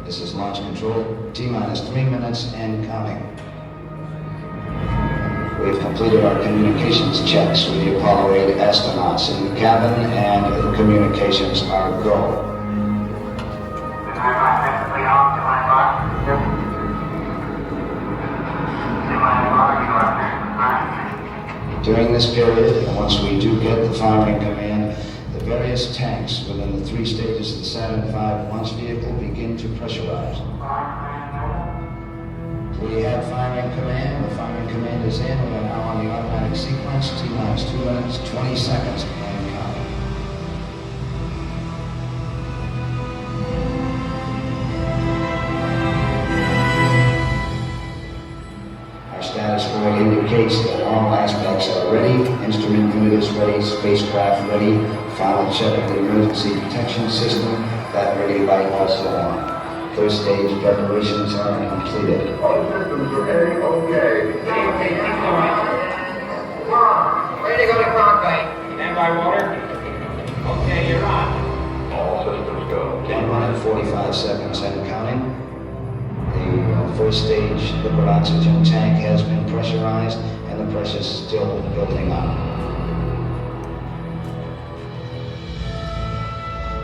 This is launch control, T-minus 3 minutes and counting. We've completed our communications checks with the Apollo 8 astronauts in the cabin, and the communications are go. During this period, and once we do get the firing command, the various tanks within the 3 stages of the Saturn V launch vehicle begin to pressurize. We have firing command. The firing command is in. We are now on the automatic sequence. T-minus 2 minutes, 20 seconds, and counting. Our status board indicates that all aspects are ready. Instrument unit is ready. Spacecraft ready. Final check of the emergency detection system. That ready light also on. First stage preparations are completed. All systems are ready. Okay. Ready to go to cockpit. Stand by, water. Okay, you're on. All systems go. 1 minute, 45 seconds and counting. The first stage liquid oxygen tank has been pressurized, and the pressure is still building up.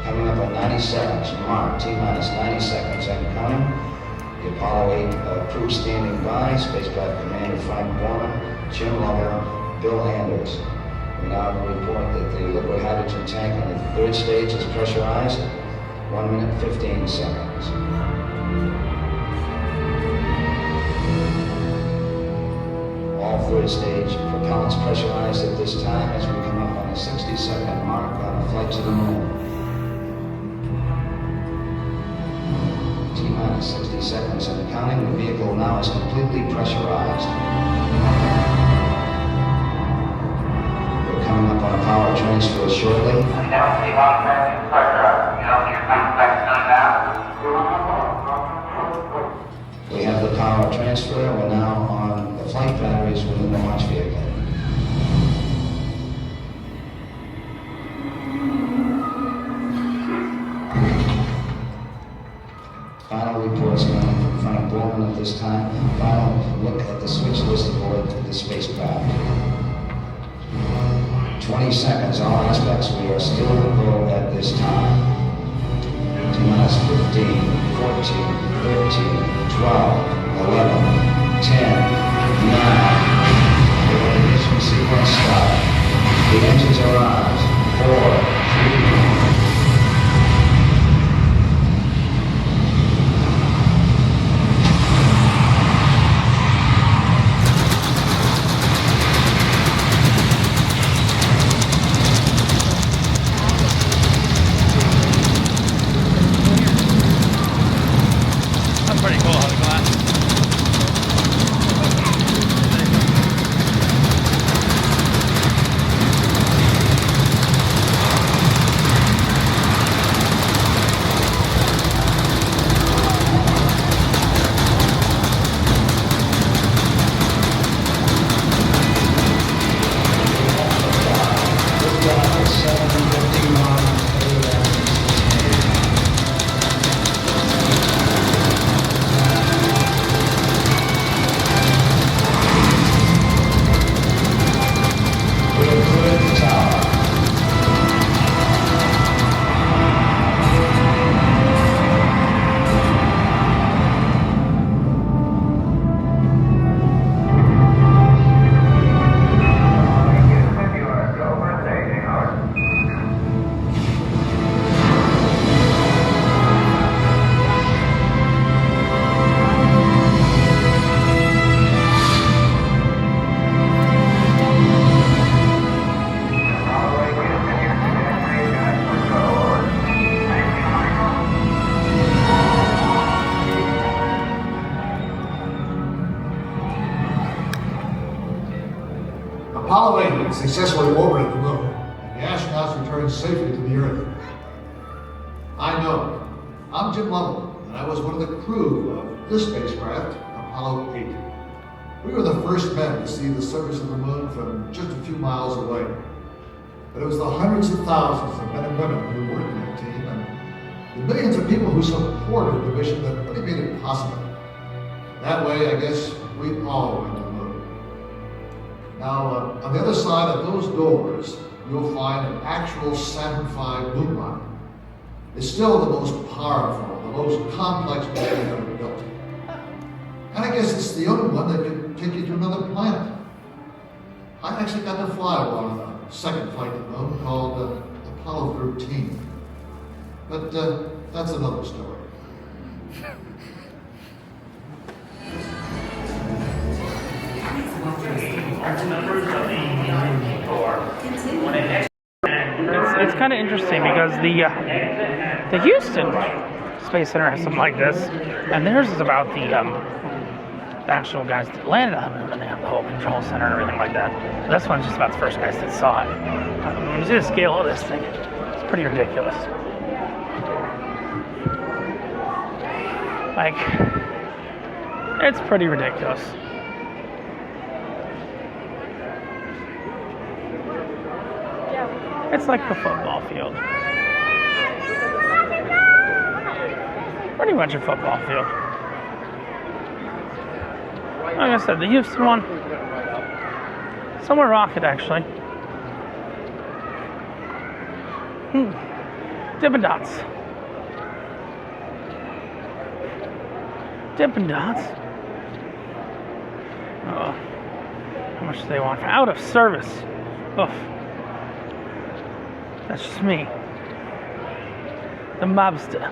Coming up on 90 seconds, mark, T-minus 90 seconds and counting. The Apollo 8 crew standing by, spacecraft commander Frank Borman, Jim Lovell, Bill Anders. We now report that the liquid hydrogen tank on the 3rd stage is pressurized, 1 minute, 15 seconds. All 3rd stage propellants pressurized at this time as we come up on the 60-second mark on a flight to the moon. T-minus 60 seconds and counting. The vehicle now is completely pressurized. We're coming up on a power transfer shortly. We have the power transfer. We're now on the flight batteries within the launch vehicle. Final reports coming from Frank Borman at this time. Final look at the switch list aboard the spacecraft. 20 seconds, all aspects. We are still go at this time. T-minus 15, 14, 13, 12, 11, 10, 9. The ignition sequence start. The engines are on. 4, 3, is successfully orbited the moon, and the astronauts returned safely to the Earth. I know. I'm Jim Lovell, and I was one of the crew of this spacecraft, Apollo 8. We were the first men to see the surface of the moon from just a few miles away. But it was the hundreds of thousands of men and women who worked in that team, and the millions of people who supported the mission that really made it possible. That way, I guess, we all went to the moon. Now, on the other side of those doors, you'll find an actual Saturn V moon rocket. It's still the most powerful, the most complex machine ever built. And I guess it's the only one that can take you to another planet. I actually got to fly one on the second flight to the moon called Apollo 13. But that's another story. It's kind of interesting because the Houston Space Center has something like this, and theirs is about the actual guys that landed on the moon, and they have the whole control center and everything like that. But this one's just about the first guys that saw it. When you see the scale of this thing, it's pretty ridiculous. Like, it's pretty ridiculous. It's like a football field. Pretty much a football field. Like I said, the Houston one, somewhere rocket actually. Dippin' Dots. Dippin' Dots. Oh, how much do they want? Out of service. Oof. That's just me. The mobster.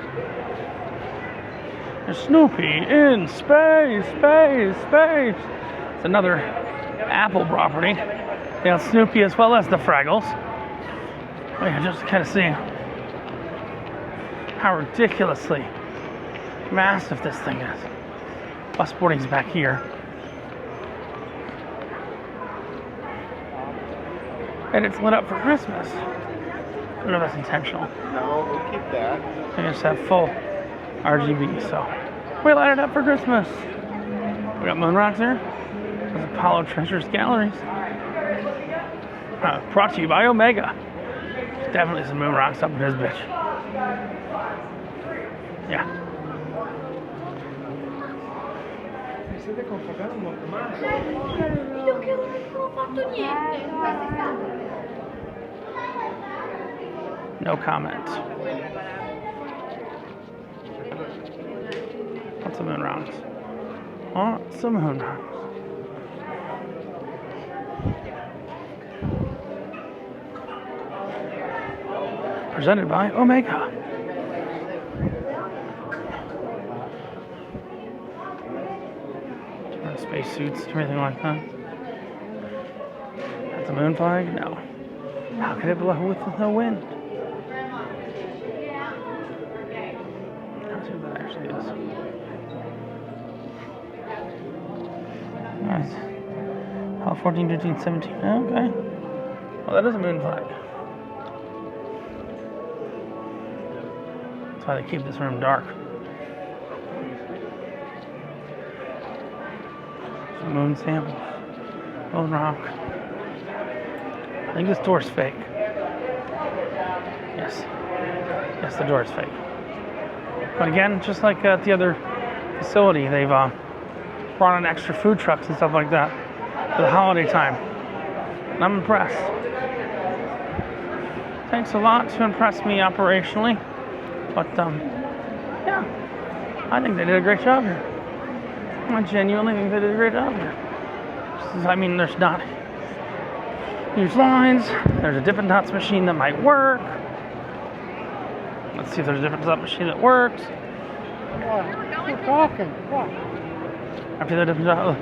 There's Snoopy in space, space, space. It's another Apple property. They have Snoopy as well as the Fraggles. Oh yeah, just to kind of see how ridiculously massive this thing is. Bus boarding's back here. And it's lit up for Christmas. I don't know if that's intentional. No, we'll keep that. I just have full RGB, so we light it up for Christmas. We got moon rocks there. There's Apollo Treasures Galleries. Brought to you by Omega. There's definitely some moon rocks up in this bitch. Yeah. No comment. Lots of moon rocks. Lots of moon rocks. Presented by Omega. Different spacesuits, everything like that. That's a moon flag? No. How could it blow with the wind? Let's see what that actually is. Nice. Apollo 14, 15, 17. Okay. Well, that is a moon flag. That's why they keep this room dark. Some moon samples. Moon rock. I think this door's fake. Yes. Yes, the door's fake. But again, just like at the other facility, they've brought in extra food trucks and stuff like that for the holiday time. And I'm impressed. Takes a lot to impress me operationally. But, yeah, I think they did a great job here. I genuinely think they did a great job here. I mean, there's not huge lines. There's a Dippin' Dots machine that might work. Let's see if there's a Dippin' Dots machine that works. We're talking. After the Dippin' Dots,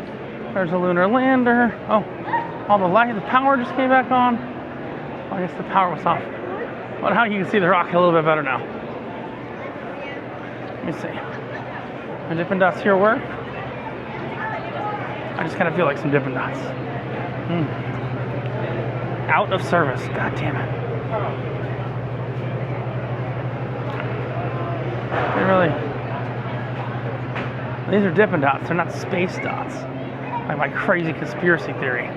there's a lunar lander. Oh, all the light, the power just came back on. Well, I guess the power was off. But now you can see the rocket a little bit better now. Let me see. The Dippin' Dots here work. I just kind of feel like some Dippin' Dots. out of service. God damn it. They really... These are Dippin' Dots. They're not space dots. Like my crazy conspiracy theory.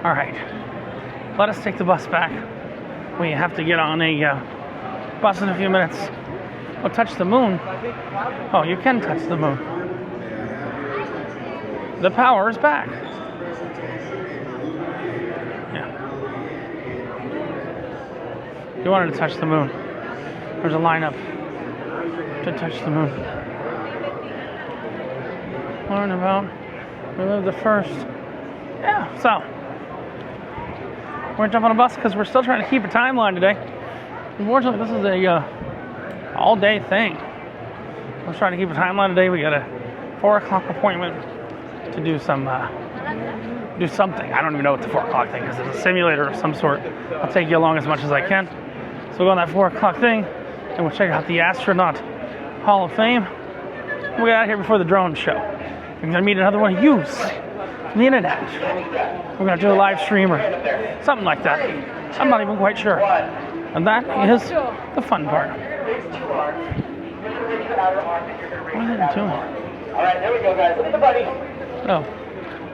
All right. Let us take the bus back. We have to get on a bus in a few minutes. Oh, touch the moon. Oh, you can touch the moon. The power is back. Yeah. You wanted to touch the moon. There's a lineup to touch the moon. Learn about relive the first. Yeah, so we're gonna jump on a bus because we're still trying to keep a timeline today. Unfortunately, this is a all-day thing. We're trying to keep a timeline today. We got a 4 o'clock appointment to do something. I don't even know what the 4 o'clock thing is. It's a simulator of some sort. I'll take you along as much as I can. So we'll go on that 4 o'clock thing, and we'll check out the Astronaut Hall of Fame. We'll get out of here before the drone show. We're gonna meet another one of you from the internet. We're gonna do a live stream or something like that. I'm not even quite sure. And that is the fun part. What are they doing? All right, there we go, guys. Look at the buddy. Oh,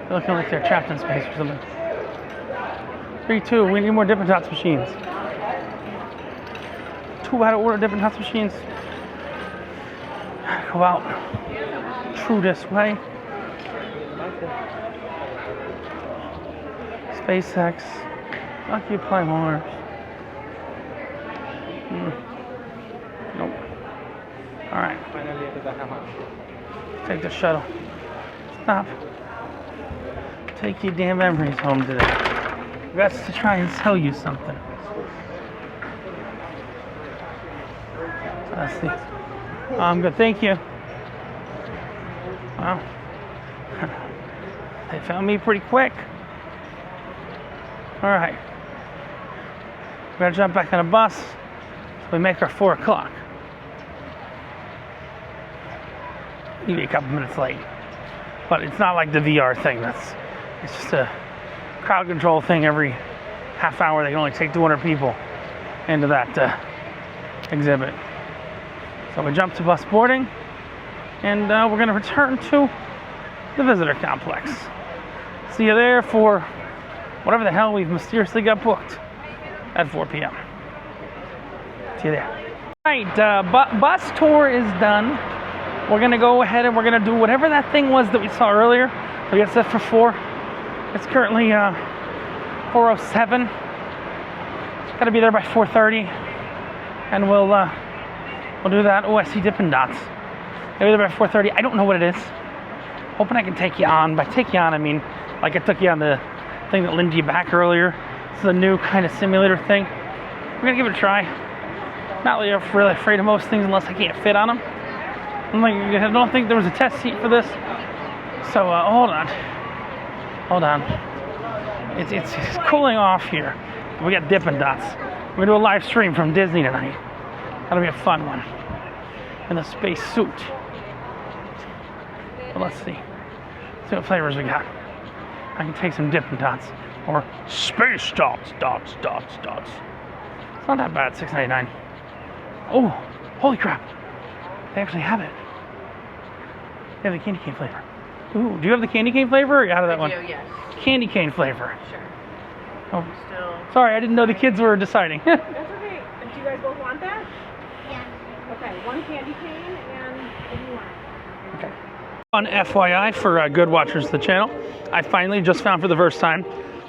they're looking like they're trapped in space or something. 3, 2, we need more Dippin' Dots machines. 2 out of order Dippin' Dots machines. Go out through this way. SpaceX, Occupy Mars. Nope. Alright. Take the shuttle. Stop. Take your damn memories home today. That's to try and sell you something. Let's see. I'm good, thank you. Well, they found me pretty quick. Alright. We're gonna jump back on a bus so we make our 4 o'clock. Maybe a couple minutes late. But it's not like the VR thing. It's just a crowd control thing. Every half hour they can only take 200 people into that exhibit. So we jump to bus boarding, and we're going to return to the visitor complex. See you there for whatever the hell we've mysteriously got booked at 4 p.m. See you there. All right, bus tour is done. We're going to go ahead and we're going to do whatever that thing was that we saw earlier. We got set for 4. It's currently 4:07. Got to be there by 4:30, and we'll do that. Oh, I see Dippin' Dots. Maybe they're by 4:30. I don't know what it is. Hoping I can take you on. By take you on, I mean like I took you on the thing that lended you back earlier. This is a new kind of simulator thing. We're gonna give it a try. Not really afraid of most things unless I can't fit on them. I don't think there was a test seat for this. So hold on. It's cooling off here. We got Dippin' Dots. We're gonna do a live stream from Disney tonight. That'll be a fun one. In a space suit. But let's see what flavors we got. I can take some Dippin' Dots or Space Dots. It's not that bad. $6.99. Oh, holy crap! They actually have it. They have the candy cane flavor. Ooh, do you have the candy cane flavor? Or are you out of that one? Yes. Candy cane flavor. Sure. Oh, sorry, I didn't know the kids were deciding. That's okay. Do you guys both want that? Yeah. Okay, 1 candy cane and what do you want? Okay. On FYI for good watchers of the channel, I finally just found for the first time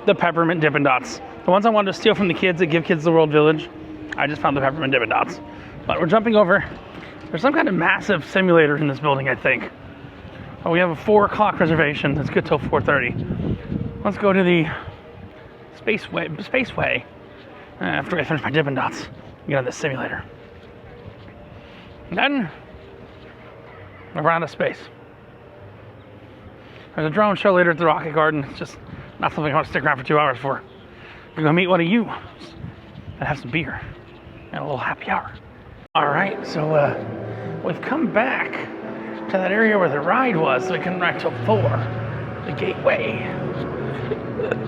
the peppermint Dippin' Dots. The ones I wanted to steal from the kids that give kids the World Village. I just found the peppermint Dippin' Dots. But we're jumping over. There's some kind of massive simulator in this building, I think. Oh, we have a 4 o'clock reservation. That's good till 4:30. Let's go to the Spaceway. After I finish my Dippin' Dots, get on this simulator. And then we're out of space. There's a drone show later at the Rocket Garden. It's just not something I want to stick around for 2 hours for. We're going to meet one of you and have some beer and a little happy hour. All right, so we've come back to that area where the ride was, so we can ride till 4. The gateway.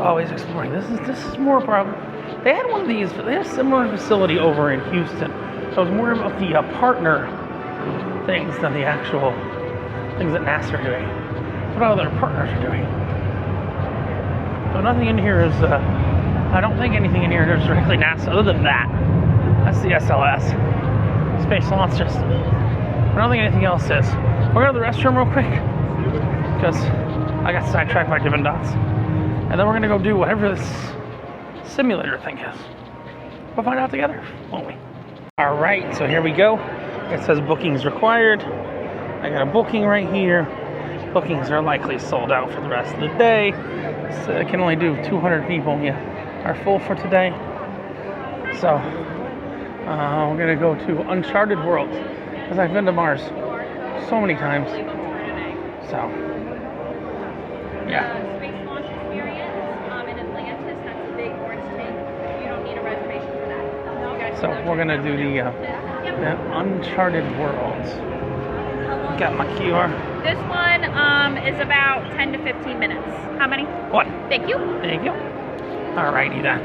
Always exploring. This is more problem. They had one of these, they had a similar facility over in Houston. So it was more about the partner things than the actual things that NASA are doing. What other partners are doing. So nothing in here is, I don't think anything in here is directly NASA other than that. That's the SLS, Space Launch System. I don't think anything else is. We're going to the restroom real quick because I got sidetracked by Dippin' Dots. And then we're going to go do whatever this simulator thing is. We'll find out together, won't we? All right, so here we go. It says bookings required. I got a booking right here. Bookings are likely sold out for the rest of the day. So I can only do 200 people, are full for today. So we're gonna go to Uncharted Worlds because I've been to Mars so many times. So yeah. Space launch experience in Atlantis. That's a big orange tank. You don't need a reservation for that. So we're gonna do the Uncharted Worlds. Got my QR. This one is about 10 to 15 minutes. How many? One. Thank you. Thank you. Alrighty then.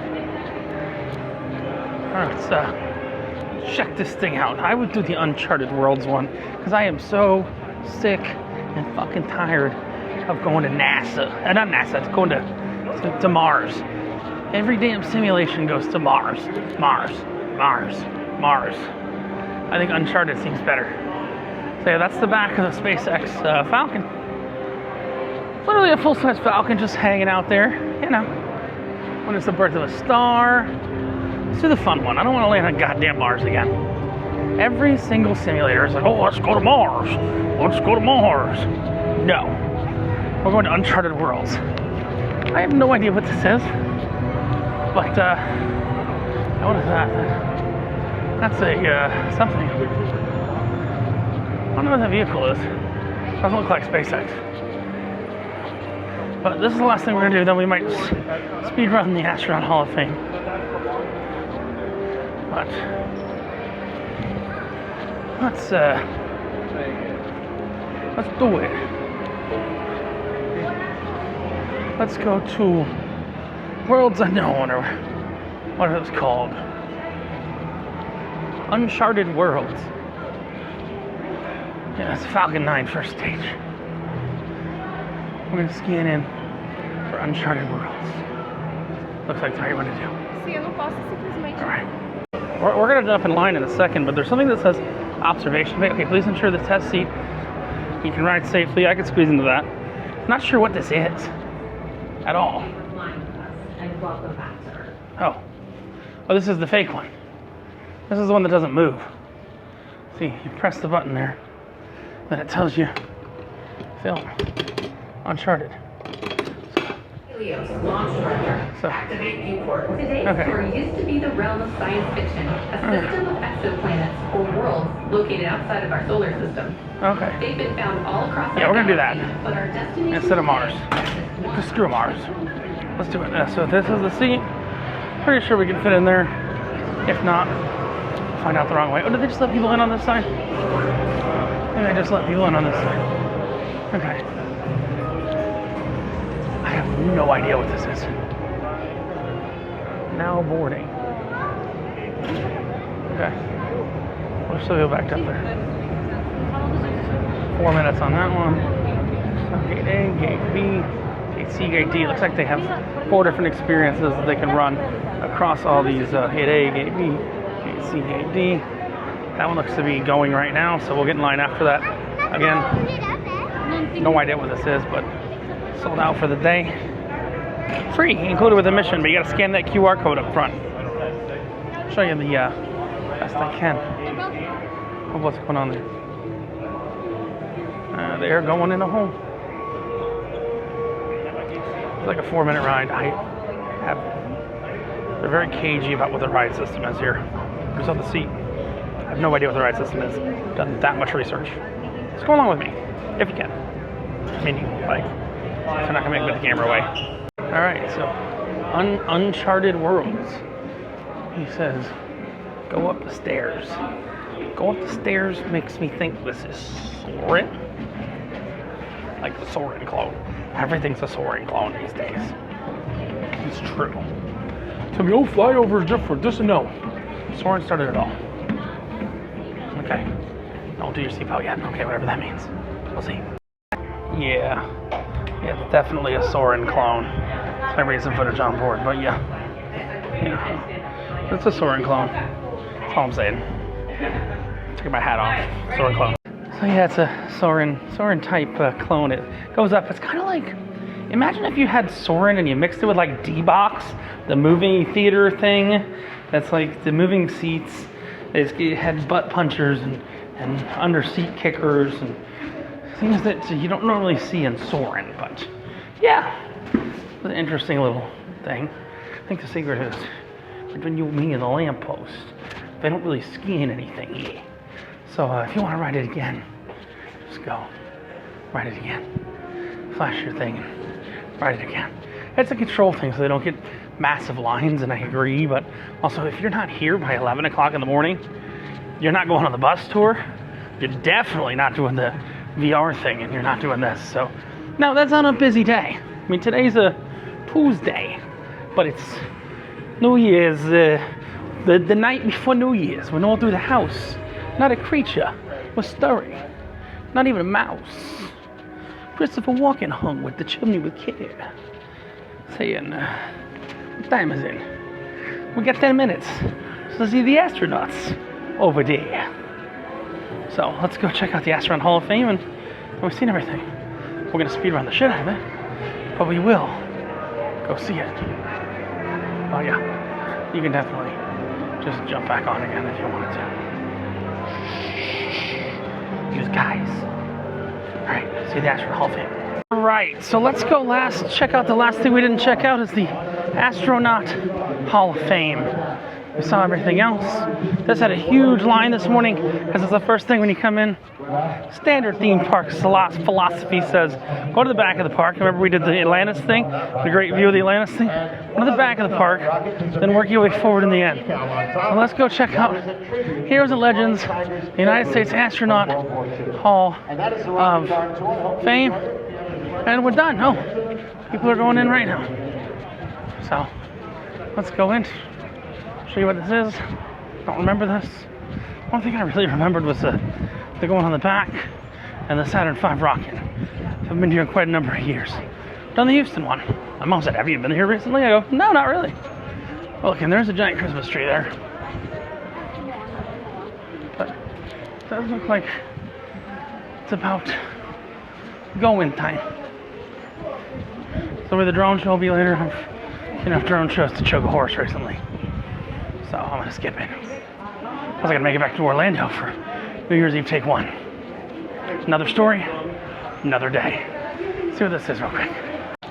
Let's check this thing out. I would do the Uncharted Worlds one because I am so sick and fucking tired of going to NASA. Not NASA, it's going to Mars. Every damn simulation goes to Mars. Mars. I think Uncharted seems better. So yeah, that's the back of the SpaceX Falcon. Literally a full-size Falcon just hanging out there, when it's the birth of a star. Let's do the fun one. I don't want to land on goddamn Mars again. Every single simulator is like, oh, let's go to Mars. Let's go to Mars. No. We're going to Uncharted Worlds. I have no idea what this is. But, what is that? That's a, something. I don't know what that vehicle is. Doesn't look like SpaceX. But this is the last thing we're going to do. Then we might speed run the Astronaut Hall of Fame. But let's do it. Let's go to Worlds Unknown, or what it was called. Uncharted Worlds. Yeah, it's Falcon 9 first stage. We're going to scan in for Uncharted Worlds. Looks like the right one to do. Alright. We're going to jump in line in a second, but there's something that says observation bay. Okay, please ensure the test seat. You can ride safely. I could squeeze into that. I'm not sure what this is at all. Oh, this is the fake one. This is the one that doesn't move. See, you press the button there, then it tells you film. Uncharted. Launch director. Activate viewport. Today, Tour used to be the realm of science fiction, a system of exoplanets or worlds located outside of our solar system. Okay. They've been found all across we're gonna do that but our destination instead of Mars. Just screw Mars. Let's do it. So this is the seat. Pretty sure we can fit in there. If not, find out the wrong way. Oh, did they just let people in on this side? Maybe I just let people in on this side. Okay. I have no idea what this is. Now boarding. Okay. We'll still go back up there. 4 minutes on that one. So gate A, gate B, gate C, gate D. Looks like they have 4 different experiences that they can run across all these gate A, gate B, gate C, gate D. That one looks to be going right now, so we'll get in line after that. Again, no idea what this is, but sold out for the day. Free, included with admission, but you gotta scan that QR code up front. I'll show you the best I can of what's going on there. They're going in a hole. It's like a 4-minute ride. They're very cagey about what the ride system is here. Who's on the seat? I have no idea what the ride system is. Done that much research. Just go along with me, if you can. I mean, like, if you're not gonna make it with the camera away. All right, so Uncharted Worlds. He says, go up the stairs. Go up the stairs makes me think this is Soarin'. Like the Soarin' clone. Everything's a Soarin' clone these days. It's true. Tell me, oh, flyover is different. This and no. Soaring started it all. Okay. Don't do your seatbelt yet. Okay, whatever that means. We'll see. Yeah. Yeah, definitely a Soarin' clone. So I bring some footage on board, but yeah. It's a Soarin' clone. That's all I'm saying. Take my hat off. Soarin' clone. So yeah, it's a Soarin' type clone. It goes up. It's kind of like, imagine if you had Soarin' and you mixed it with like D-Box, the movie theater thing. That's like the moving seats. It had butt punchers and under seat kickers and things that you don't normally see in Soarin'. But yeah, it's an interesting little thing. I think the secret is between you and me and the lamppost. They don't really ski in anything here. So if you want to ride it again, just go. Ride it again. Flash your thing and ride it again. It's a control thing so they don't get massive lines, and I agree, but also if you're not here by 11 o'clock in the morning, you're not going on the bus tour, you're definitely not doing the VR thing, and you're not doing this. So, now that's on a busy day. I mean, today's a Tuesday, but it's New Year's, the night before New Year's. We're all through the house. Not a creature was stirring. Not even a mouse. Christopher Walken hung with the chimney with care, saying, what time is it? We got 10 minutes to see the astronauts over there. So let's go check out the Astronaut Hall of Fame, and we've seen everything. We're gonna speed run the shit out of it, but we will go see it. Oh yeah, you can definitely just jump back on again if you wanted to. Use guys. Alright, see the Astronaut Hall of Fame. Alright, so let's go check out the last thing we didn't check out is the Astronaut Hall of Fame. We saw everything else. This had a huge line this morning because it's the first thing when you come in. Standard theme park philosophy says go to the back of the park. Remember we did the Atlantis thing? The great view of the Atlantis thing? Go to the back of the park, then work your way forward in the end. So let's go check out Heroes and Legends, the United States Astronaut Hall of Fame. And we're done. Oh, people are going in right now. So let's go in. Show you what this is. Don't remember this. One thing I really remembered was the going on the back and the Saturn V rocket. I've been here quite a number of years. Done the Houston one. My mom said, have you been here recently? I go, no, not really. Well, look, and there's a giant Christmas tree there. But it does look like it's about go-in time. So where the drone show will be later, I've seen enough drone shows to choke a horse recently. So I'm going to skip it. I was going to make it back to Orlando for New Year's Eve take one. Another story, another day. Let's see what this is real quick.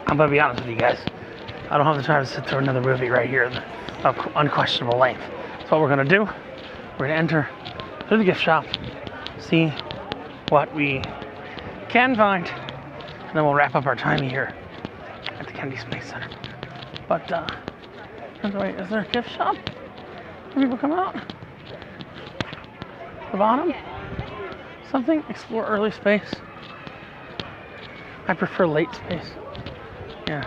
I'm going to be honest with you guys. I don't have the time to sit through another movie right here of unquestionable length. So what we're going to do, we're going to enter through the gift shop, see what we can find, and then we'll wrap up our time here at the Kennedy Space Center. But, wait, is there a gift shop? Where people come out? The bottom? Something? Explore early space. I prefer late space. Yeah.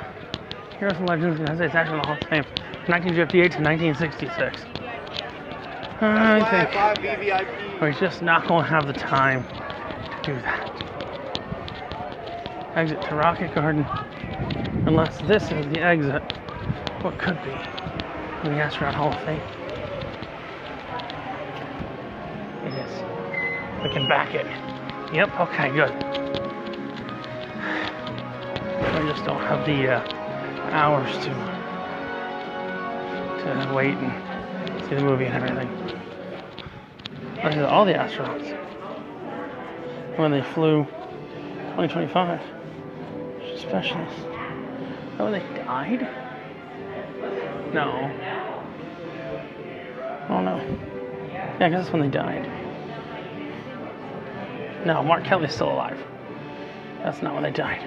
Heroes and Legends, United States Astronaut Hall of Fame, 1958 to 1966. I think we're just not going to have the time to do that. Exit to Rocket Garden. Unless this is the exit, what could be in the Astronaut Hall of Fame. It is. We can back it. Yep, okay, good. We just don't have the hours to wait and see the movie and everything. Look at all the astronauts when they flew 2025. Specialists. Oh, they died? No. Oh no. Yeah, I guess that's when they died. No, Mark Kelly's still alive. That's not when they died.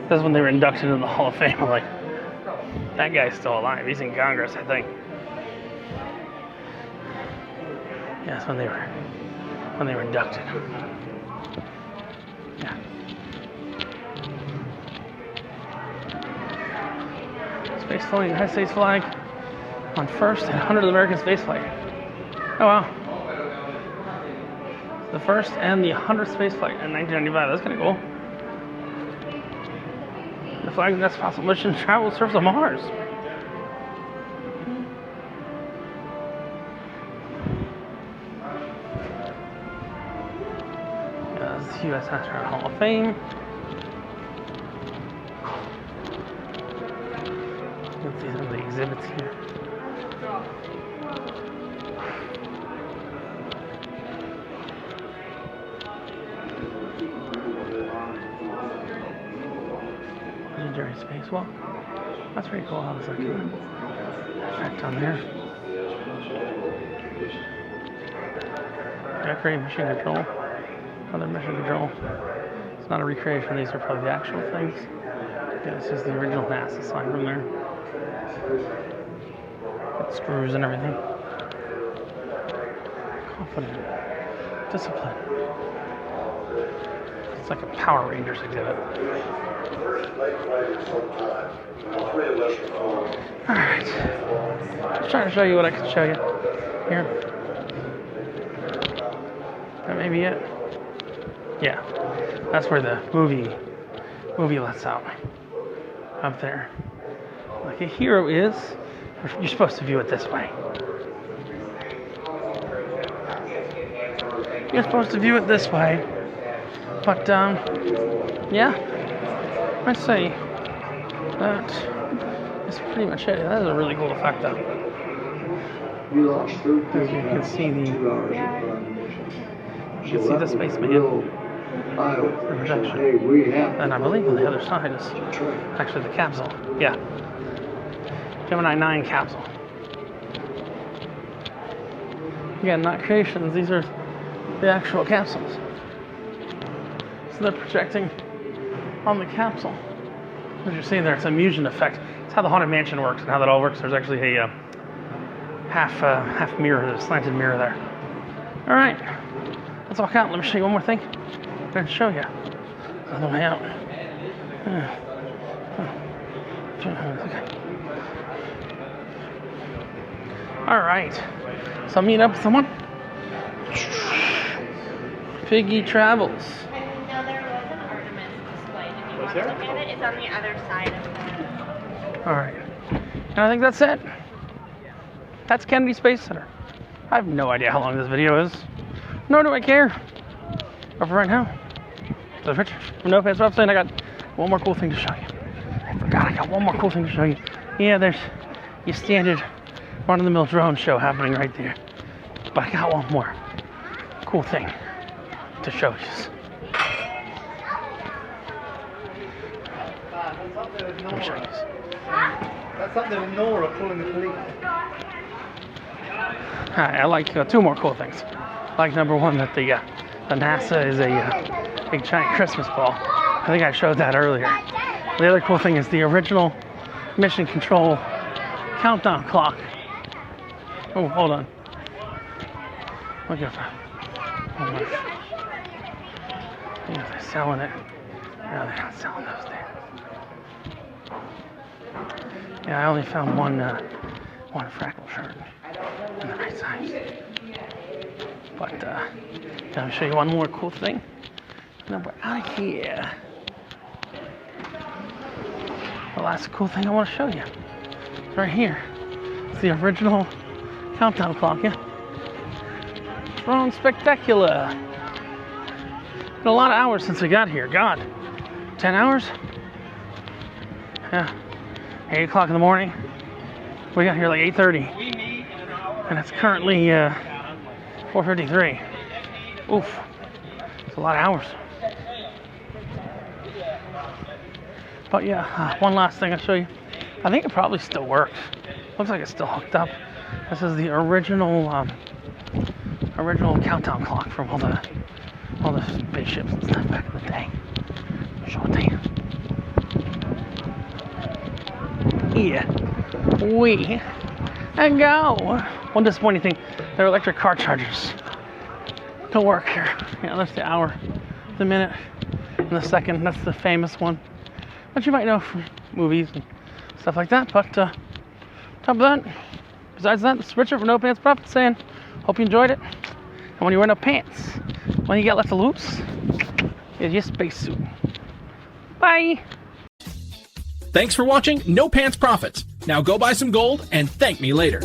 That's when they were inducted into the Hall of Fame. I'm like, that guy's still alive. He's in Congress, I think. Yeah, that's when they were inducted. Yeah. Space flag, United States flag. on first and 100th American spaceflight. Oh wow. The first and the 100th spaceflight in 1995. That's kind of cool. The flag of the next possible mission travel surface of Mars. Yeah, this is the U.S. Astronaut Hall of Fame. Let's see some of the exhibits here. Legendary spacewalk. That's pretty cool how there's like an effect on there. Decorate mission control. Other mission control. It's not a recreation, these are probably the actual things. Yeah, this is the original NASA sign from there. Got screws and everything. Confident. Discipline. It's like a Power Rangers exhibit. Alright. Just trying to show you what I can show you. Here. That may be it. Yeah. That's where the movie lets out. Up there. Like a hero is, you're supposed to view it this way. You're supposed to view it this way. But, yeah. I'd say that is pretty much it. That is a really cool effect, though. As you can see the spaceman. The projection. And I believe on the other side is actually the capsule. Yeah. Gemini 9 capsule. Again, not creations, these are the actual capsules. So they're projecting on the capsule. As you're seeing there, it's a musion effect. It's how the Haunted Mansion works and how that all works. There's actually a half mirror, a slanted mirror there. Alright. That's all count. Let me show you one more thing. I'm going to show you. On the way out. Okay. Alright. So I'll meet up with someone. Piggy Travels. No, there was an Artemis display. If you want to look at it, it's on the other side of the... Alright. And I think that's it. That's Kennedy Space Center. I have no idea how long this video is. Nor do I care. But for right now, so Richard from No Pants Profits, I got one more cool thing to show you. I forgot I got one more cool thing to show you. Yeah, there's your standard run-of-the-mill drone show happening right there. But I got one more cool thing to show you. Let me show you this. That's something with Nora pulling the police. I like two more cool things. I like number one that the NASA is a big giant Christmas ball. I think I showed that earlier. The other cool thing is the original mission control countdown clock. Oh, hold on. Look at that. Oh my. I think they're selling it. No, they're not selling those there. Yeah, I only found one fractal shirt in the right size. But I'll show you one more cool thing. And then we're out of here. The last cool thing I want to show you is right here. It's the original countdown clock, yeah? Drone spectacular. Been a lot of hours since we got here. God, 10 hours? Yeah. 8 o'clock in the morning. We got here like 8:30. And it's currently 4:53. Oof. It's a lot of hours. But yeah, one last thing I'll show you. I think it probably still works. Looks like it's still hooked up. This is the original countdown clock from all the spaceships and stuff back in the day. Show it to you. Here we go. One disappointing thing, their electric car chargers don't work here. Yeah, that's the hour, the minute, and the second. That's the famous one that you might know from movies and stuff like that. But top of that, besides that, it's Richard from No Pants Profits saying, hope you enjoyed it. And when you wear no pants, when you get left loose, is your spacesuit. Bye! Thanks for watching No Pants Profits. Now go buy some gold and thank me later.